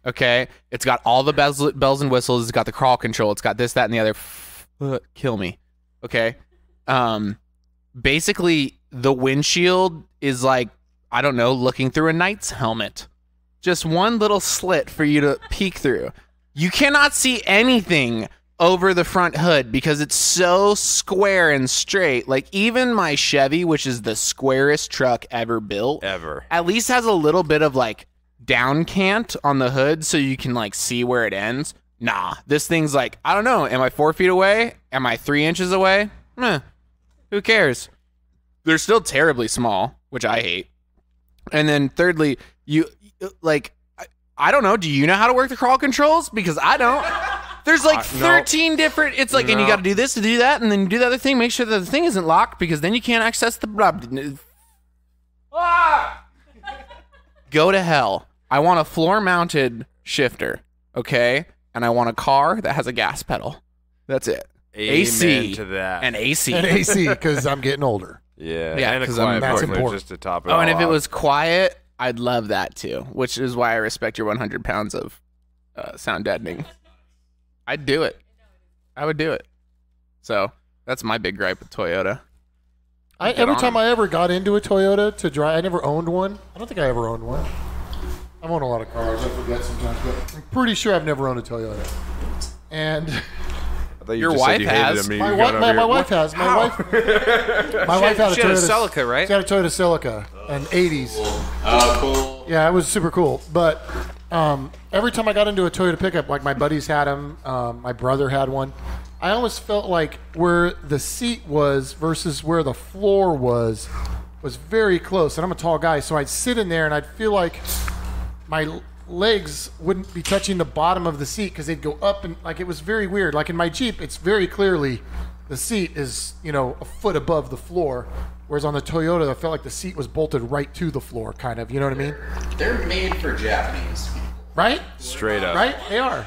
Okay, it's got all the bells and whistles. It's got the crawl control. It's got this, that, and the other. Kill me. Okay. Basically, the windshield is like, I don't know, looking through a knight's helmet. Just one little slit for you to peek through. You cannot see anything over the front hood because it's so square and straight. Like, even my Chevy, which is the squarest truck ever built, at least has a little bit of like down cant on the hood so you can like see where it ends. Nah, this thing's like, I don't know, am I 4 feet away? Am I 3 inches away? Who cares? They're still terribly small, which I hate. And then thirdly, you like, I don't know, do you know how to work the crawl controls? Because I don't. There's like 13 different, it's like, and you got to do this to do that, and then you do the other thing, make sure that the thing isn't locked, because then you can't access the Go to hell. I want a floor-mounted shifter, okay? And I want a car that has a gas pedal. That's it. Amen AC to that. and AC. And AC, because I'm getting older. Yeah, Yeah, and a 'cause quiet that's muffler important. just to top it Oh, all and if it off. was quiet, I'd love that too, which is why I respect your 100 pounds of sound deadening. I'd do it. I would do it. So that's my big gripe with Toyota. Every time I ever got into a Toyota to drive, I never owned one. I don't think I ever owned one. I've owned a lot of cars. I forget sometimes, but I'm pretty sure I've never owned a Toyota. And I thought you Your just said wife you hated has. him, my you wife, got my, over my here. wife has. My wife had a She had a Toyota Celica, right? She had a Toyota Celica, an 80s. Oh, cool. Yeah, it was super cool. But every time I got into a Toyota pickup, like my buddies had them, my brother had one, I always felt like where the seat was versus where the floor was very close. And I'm a tall guy, so I'd sit in there and I'd feel like my legs wouldn't be touching the bottom of the seat because they'd go up, and like it was very weird. Like in my Jeep, it's very clearly the seat is, a foot above the floor. Whereas on the Toyota, I felt like the seat was bolted right to the floor, kind of. You know what I mean? They're made for Japanese people. Right? Straight up. Right? They are.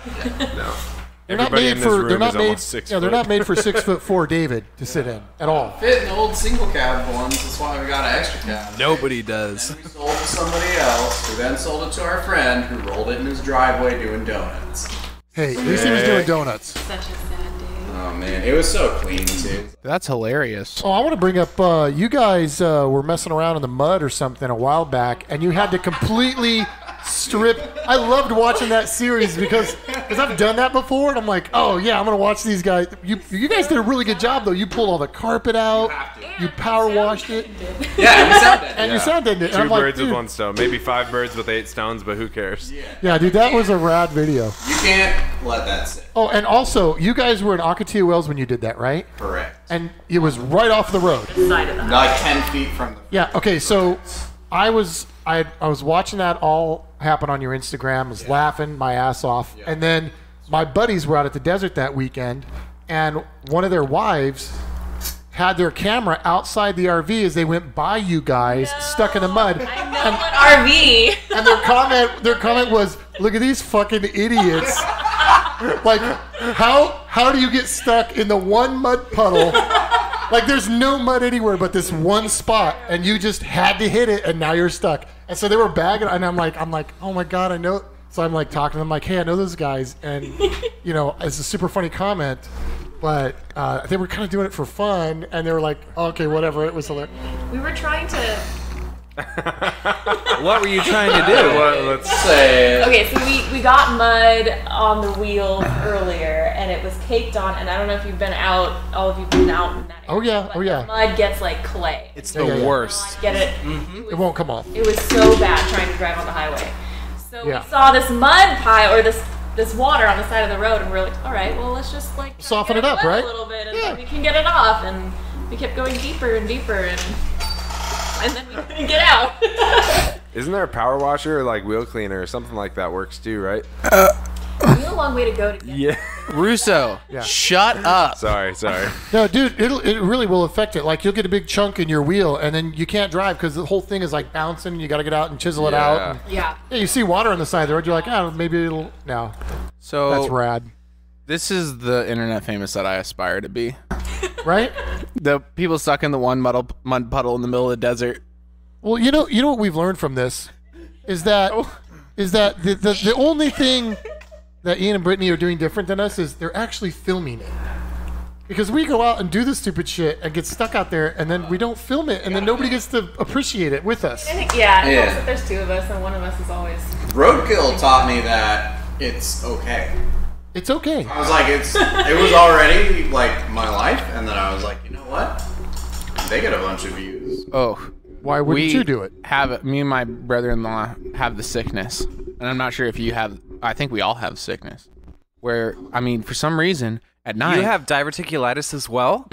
They're not Everybody made in this for. room They're not is made. almost 6 Yeah, they're foot. not made for 6'4" David to sit in at all. Fit in the old single cab ones. That's why we got an extra cab. Nobody does. Then we sold it to somebody else, who then sold it to our friend, who rolled it in his driveway doing donuts. Hey, at least he was doing donuts. Such a sad day. Oh man, it was so clean too. That's hilarious. Oh, I want to bring up. You guys were messing around in the mud or something a while back, and you had to completely strip. I loved watching that series because I've done that before, and I'm like, oh yeah, I'm gonna watch these guys. You guys did a really good job though. You pulled all the carpet out. You power washed it. Yeah, we sounded. And you sounded it. And 2 I'm like, birds with dude, 1 stone. Maybe 5 birds with 8 stones, but who cares? yeah, dude, that was a rad video. You can't let that sit. Oh, and also, you guys were in Akatia Wells when you did that, right? Correct. And it was right off the road. Side of the house. Like 10 feet from the. Yeah. Okay. So, I was watching that all happen on your Instagram. Was laughing my ass off, and then my buddies were out at the desert that weekend, and one of their wives had their camera outside the RV as they went by you guys, stuck in the mud. I know what RV. And their comment was, "Look at these fucking idiots! Like, how do you get stuck in the one mud puddle? Like, there's no mud anywhere but this one spot, and you just had to hit it, and now you're stuck." And so they were bagging, and I'm like, oh my god, I know. So I'm like talking to them, like, hey, I know those guys, and you know, it's a super funny comment. But they were kind of doing it for fun, and they were like, okay, whatever. It was hilarious. We were trying to. What were you trying to do? Let's Say. Okay, so we got mud on the wheels earlier, and it was caked on. And I don't know if you've been out. All of you've been out in that. Oh, yeah, but oh, yeah. The mud gets like clay. It's Yeah, the yeah, yeah. worst. Get it? It won't come off. It was so bad trying to drive on the highway. So Yeah. we saw this mud pile or this water on the side of the road, and we were like, all right, well, let's just like Soften get it up, wet right? A little bit, and Yeah. then we can get it off. And we kept going deeper and deeper, and then we couldn't get out. Isn't there a power washer or like wheel cleaner or something like that works too, right? We had a long way to go to get. Yeah. Russo, shut up. Sorry. No, dude, it really will affect it. Like, you'll get a big chunk in your wheel, and then you can't drive because the whole thing is like bouncing. You got to get out and chisel it out. And, Yeah. yeah, you see water on the side of the road, you're like, oh, maybe it'll. No, So that's rad, this is the internet famous that I aspire to be. right? The people stuck in the one mud puddle in the middle of the desert. Well, you know what we've learned from this is that the only thing that Ian and Brittany are doing different than us is they're actually filming it. Because we go out and do this stupid shit and get stuck out there, and then we don't film it, and then nobody gets to appreciate it with us. I think, yeah, it Yeah. helps that there's two of us, and one of us is always. Roadkill taught me that it's okay. It's okay. I was like, it was already like my life, and then I was like, you know what? They get a bunch of views. Oh, Why wouldn't you do it? Me and my brother-in-law have the sickness, and I'm not sure if you have. I think we all have sickness. Where for some reason at night You have diverticulitis as well?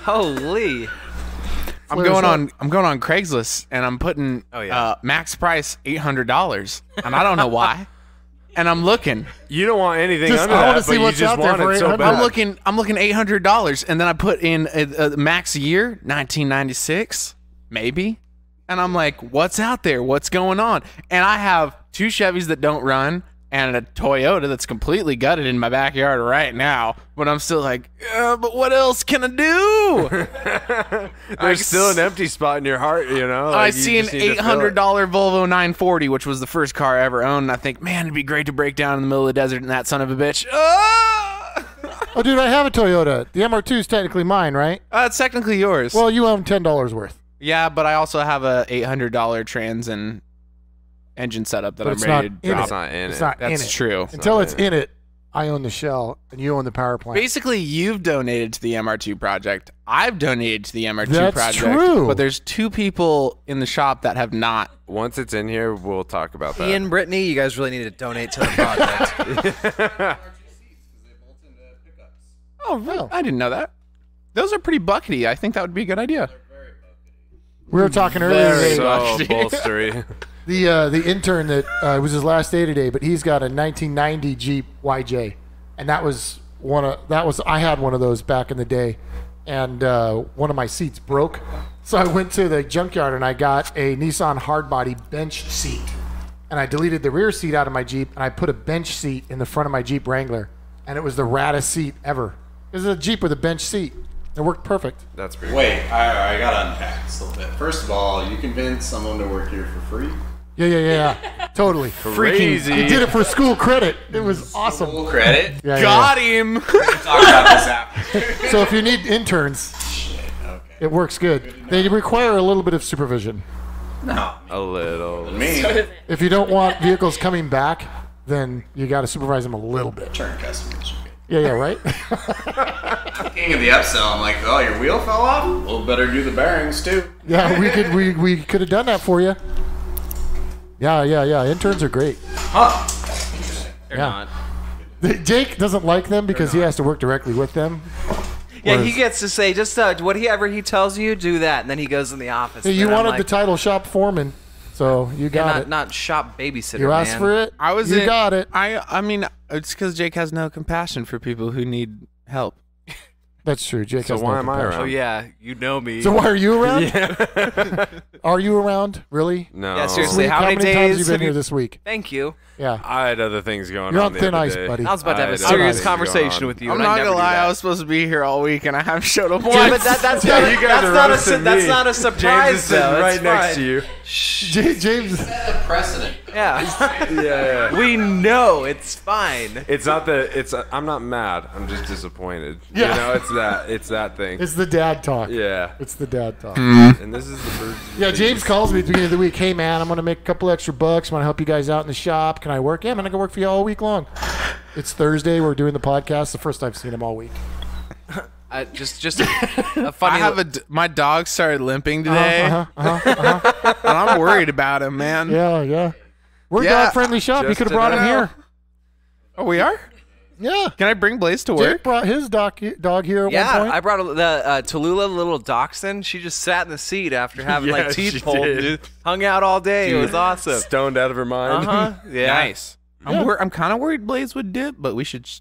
Holy. I'm going on Craigslist and I'm putting yeah. max price $800, and I don't know why. And I'm looking. You don't want anything Just- under I wanna that, see but you what's just out there want for it so 800. bad. I'm looking $800, and then I put in a max year 1996 maybe, and I'm like, what's out there? What's going on? And I have 2 Chevys that don't run and a Toyota that's completely gutted in my backyard right now. But I'm still like, but what else can I do? There's still an empty spot in your heart, you know? I Like, you see an just need to fill $800 it. Volvo 940, which was the first car I ever owned. And I think, man, it'd be great to break down in the middle of the desert in that son of a bitch. Oh, dude, I have a Toyota. The MR2 is technically mine, right? It's technically yours. Well, you own $10 worth. Yeah, but I also have a $800 trans and engine setup that But I'm it's ready to not in drop. It's not in It's it. not in That's it. true. Until not it's in in it, I own the shell, and you own the power plant. Basically, you've donated to the MR2 project. I've donated to the MR2 That's project. true. But there's 2 people in the shop that have not. Once it's in here, we'll talk about that. Ian, Brittany, you guys really need to donate to the project. Oh, really? I didn't know that. Those are pretty buckety. I think that would be a good idea. We were talking earlier today. so bolstery. The intern that it was his last day today, but he's got a 1990 Jeep YJ, and I had one of those back in the day, and one of my seats broke, so I went to the junkyard and I got a Nissan hardbody bench seat, and I deleted the rear seat out of my Jeep and I put a bench seat in the front of my Jeep Wrangler, and it was the raddest seat ever. It was a Jeep with a bench seat. It worked perfect. That's pretty. Wait, I gotta unpack this a little bit. First of all, you convinced someone to work here for free? Yeah. Totally. Crazy. He did it for school credit. It was awesome. Full credit? Yeah, Got him. Talk about this after. So if you need interns, Okay. it works good. They require a little bit of supervision. No. A little. Me. If you don't want vehicles coming back, then you got to supervise them a little bit. Turn customers. Yeah, right? King of the upsell. I'm like, oh, your wheel fell off? Well, better do the bearings too. Yeah, we could have done that for you. Yeah. Interns are great. Huh. They're Yeah. not. Jake doesn't like them because he has to work directly with them. Yeah, he Whereas- gets to say just whatever he tells you, do that, and then he goes in the office. Hey, and you then I'm wanted like, the title shop foreman, so you got it. not shop babysitter. You asked man. for it. I was You in- got it. I mean, it's because Jake has no compassion for people who need help. That's true. Jake So has why no am I compassion. Oh around? yeah, you know me. So why are you around? Yeah. Are you around? Really? No. Yeah, seriously. Week, How many times days have you been have here you- this week? Thank you. Yeah. I had other things going You're on. on the thin other ice, day. buddy. I was about to have I a had other serious things going conversation on. with you. I'm and I not never gonna do lie, that. I was supposed to be here all week, and I haven't showed up Yeah, once. but that's Yeah, not, you guys that's are not a roasting that's me. not a surprise James is sitting though. right It's next fine. to you. James. Set a precedent. Yeah, Yeah. we know it's fine. It's not the. It's. I'm not mad. I'm just disappointed. Yeah. You know, it's that. It's that thing. It's the dad talk. Yeah. It's the dad talk. And this is the first. Yeah, James calls me at the beginning of the week. Hey, man, I'm going to make a couple extra bucks. I'm going to help you guys out in the shop. Can I work? Yeah, man, I can work for you all week long. It's Thursday. We're doing the podcast. The first I've seen him all week. Just a funny. I have my dog started limping today, and I'm worried about him, man. Yeah. We're a Yeah, dog-friendly shop. You just could have brought him today. here. Oh, we are? Yeah. Can I bring Blaze to Jake work? brought his dog here at Yeah, one point. I brought the Tallulah, the little dachshund. She just sat in the seat after having Yeah, like she teeth pulled. did. Dude. Hung out all day. It was awesome. Stoned out of her mind. Yeah. Nice. I'm kind of worried Blaze would dip, but we should check.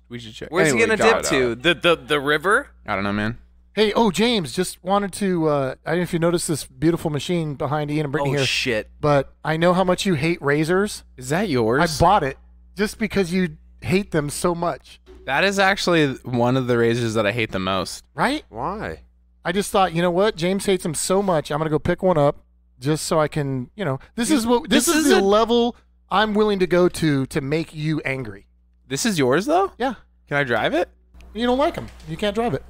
Where's Anyway, he gonna God, dip to? The river? I don't know, man. Hey, James, just wanted to, I don't know if you noticed this beautiful machine behind Ian and Brittany Oh here, shit! but I know how much you hate razors. Is that I yours? bought it just because you hate them so much, That is actually one of the razors that I hate the most. right? Why? I just thought, you know what? James hates them so much. I'm going to go pick one up just so I can, this is the level I'm willing to go to make you angry. This is yours, though? Yeah. Can I drive it? You don't like them. You can't drive it.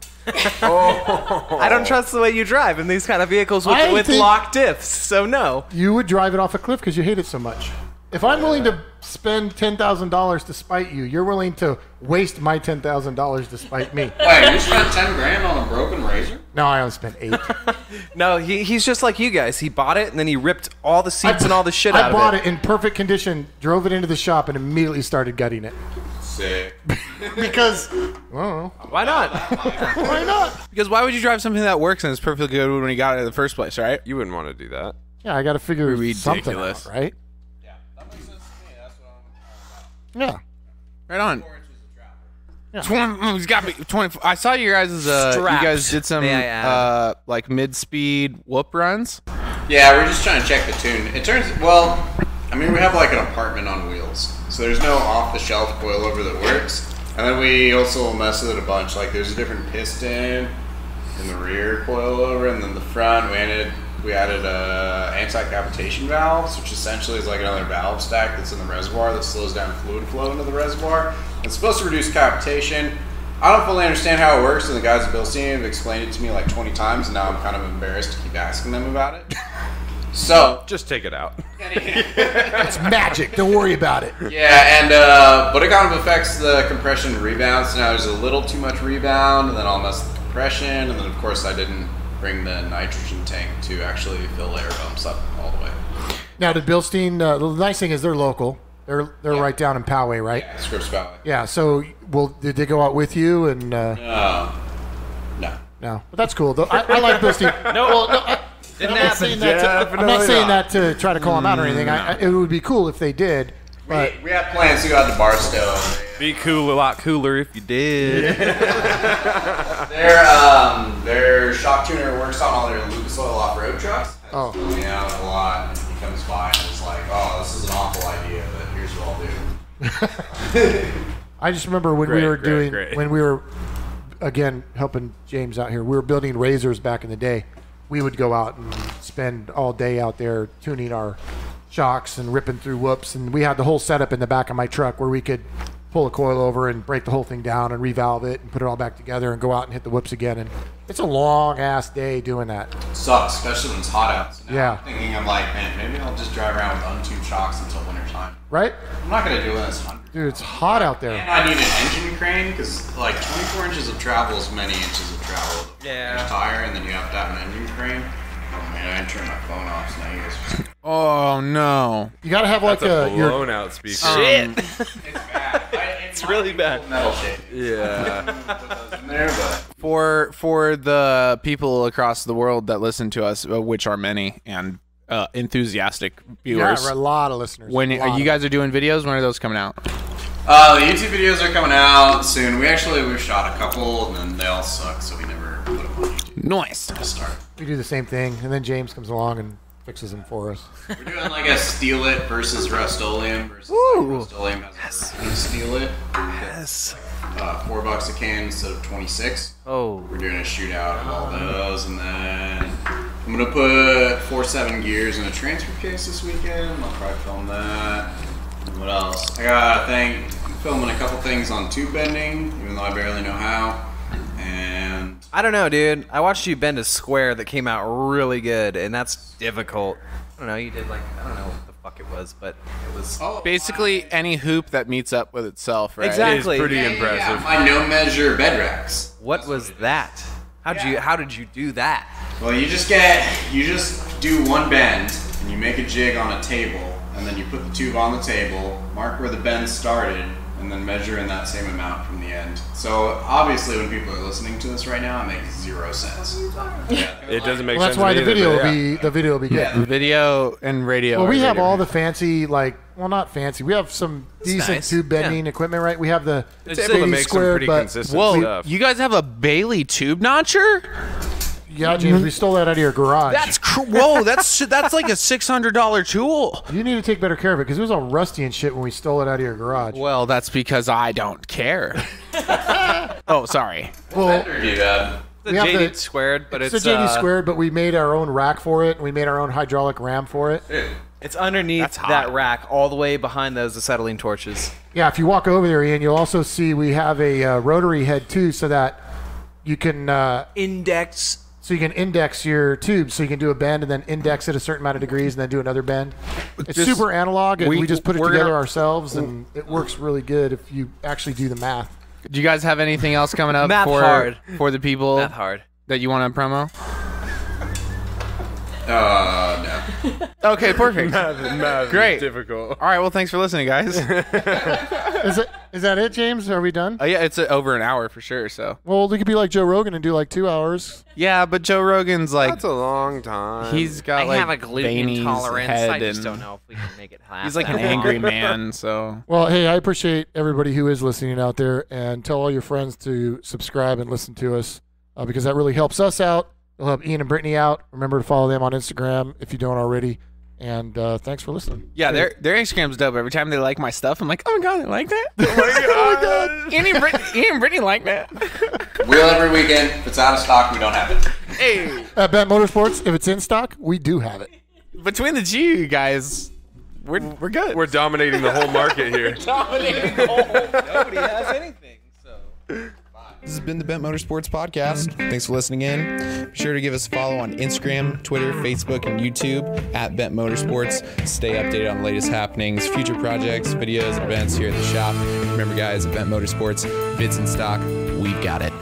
I don't trust the way you drive in these kind of vehicles I with think- locked diffs. So no. You would drive it off a cliff because you hate it so much. If I'm willing to spend $10,000 to spite you, you're willing to waste my $10,000 to spite me. Wait, you spent 10 grand on a broken razor? No, I only spent 8. No, he's just like you guys. He bought it and then he ripped all the seats and all the shit out I bought of it. it in perfect condition, drove it into the shop, and immediately started gutting it. Sick. Because, I don't know. Why not? Why not? Because why would you drive something that works and is perfectly good when you got it in the first place, right? You wouldn't want to do that. Yeah, I got to figure something Ridiculous. out, right? Yeah, that makes sense to me. That's what I'm Yeah. Right on. 4 inches of travel. 20, he's got me 20. I saw you guys you guys did some may I add. like mid-speed whoop runs. Yeah, we're just trying to check the tune. It turns, well, I mean, we have like an apartment on wheels. So there's no off-the-shelf coilover that works. And then we also mess with it a bunch. Like there's a different piston in the rear coilover, and then the front we added anti-cavitation valves, which essentially is like another valve stack that's in the reservoir that slows down fluid flow into the reservoir. It's supposed to reduce cavitation. I don't fully understand how it works, and the guys at Bilstein have explained it to me like 20 times, and now I'm kind of embarrassed to keep asking them about it. So, Just take it out. It's magic. Don't worry about it. yeah, and but it kind of affects the compression and rebound. So now there's a little too much rebound, and then I'll mess with the compression, and then of course I didn't bring the nitrogen tank to actually fill air bumps up all the way. Now, did Bilstein, the nice thing is they're local. They're right down in Poway, right? Yeah, Scripps Valley. Yeah, so did they go out with you? And No. no, but that's cool. Though I like Bilstein. I'm not saying that to try to call them out or anything. It would be cool if they did. But We had plans to go out to Barstow. Be cool, a lot cooler if you did. Their shock tuner works on all their Lucas Oil off-road trucks. Oh. You know, a lot. And he comes by and is like, oh, this is an awful idea, but here's what I'll do. I just remember when when we were, again, helping James out here, we were building razors back in the day. We would go out and spend all day out there tuning our shocks and ripping through whoops. And we had the whole setup in the back of my truck where we could pull a coil over and break the whole thing down and revalve it and put it all back together and go out and hit the whoops again. And it's a long-ass day doing that. Sucks, especially when it's hot out. So now Yeah. I'm thinking, I'm like, man, maybe I'll just drive around with untuned shocks until wintertime. Right? I'm not going to do it when it's 100. Dude, it's hot out there. And I need an engine crane because like 24 inches of travel is many inches of travel. Yeah. There's tire, and then you have to have an engine crane. Oh man, I didn't turn my phone off, so now you guys. Oh no. You got to have like That's a your blown out speaker. Shit. It's bad. It's really bad. Metal shape. Yeah. Put those in there, but For the people across the world that listen to us, which are many and enthusiastic viewers, a lot of listeners. when A lot you of guys are doing videos, when are those coming out? the YouTube videos are coming out soon. We've shot a couple, and then they all suck, so we never put them on YouTube Nice. to start. We do the same thing, and then James comes along and fixes them for us. We're doing like a Steel It versus Rust-Oleum versus like Rust-Oleum has a version of Steel It. Yes. $4 a can instead of 26. Oh. We're doing a shootout of all those, and then I'm gonna put 4.7 gears in a transfer case this weekend. I'll probably film that. And what else? I got a thing. I'm filming a couple things on tube bending, even though I barely know how. And I don't know, dude. I watched you bend a square that came out really good, and that's difficult. I don't know. You did like, I don't know what the fuck it was, but it was Basically, any hoop that meets up with itself, right? Exactly. It's pretty yeah, impressive. my no measure bed racks. What was that? How did you do that? Well, you just do one bend, and you make a jig on a table, and then you put the tube on the table, mark where the bend started, and then measure in that same amount from the end. So obviously, when people are listening to this right now, it makes 0 sense. Yeah. It doesn't make Well, sense. that's why to the me video either, will but be the video will be good. Video and radio. Well, we are have radio. all the fancy, not fancy. We have some decent nice. tube bending equipment, right? We have the It's able to make some squared, pretty but consistent Whoa, stuff. you guys have a Bailey tube notcher? yeah, James, we stole that out of your garage. That's whoa, that's like a $600 tool. You need to take better care of it because it was all rusty and shit when we stole it out of your garage. Well, that's because I don't care. Oh, sorry. Well, Do that. The We have JD the- squared, but it's it's a JD squared, but we made our own rack for it, and we made our own hydraulic ram for it. It's underneath That's hot. that rack, all the way behind those acetylene torches. Yeah, if you walk over there, Ian, you'll also see we have a rotary head too, so that you can Index. index your tubes, so you can do a bend and then index it a certain amount of degrees and then do another bend. It's Just- super analog, and we just put it we're together gonna- ourselves, and it works really good if you actually do the math. Do you guys have anything else coming up Math hard. for the people Math hard. that you want to promo? No. Okay, perfect. Math Great. is difficult. All right, well, thanks for listening, guys. Is that it, James? Are we done? Yeah, it's over an hour for sure. So Well, we could be like Joe Rogan and do like 2 hours. yeah, but Joe Rogan's like That's a long time. he's got I like have a gluten veiny intolerance. head I just and don't know if we can make it last. he's like that an long. angry man. So Well, hey, I appreciate everybody who is listening out there, and tell all your friends to subscribe and listen to us because that really helps us out. It'll help Ian and Brittany out. Remember to follow them on Instagram if you don't already. And thanks for listening. yeah, their Instagram's dope. Every time they like my stuff, I'm like, oh my god, they like that. Oh my god, Ian and Brittany like that. Wheel every weekend. If it's out of stock, we don't have it. Hey, At Bet Motorsports, if it's in stock, we do have it. between the two you guys, we're good. We're dominating the whole market here. Nobody has anything. So. This has been the Bent Motorsports Podcast. Thanks for listening in. Be sure to give us a follow on Instagram, Twitter, Facebook, and YouTube at Bent Motorsports. Stay updated on the latest happenings, future projects, videos, and events here at the shop. Remember, guys, at Bent Motorsports, if it's in stock, we've got it.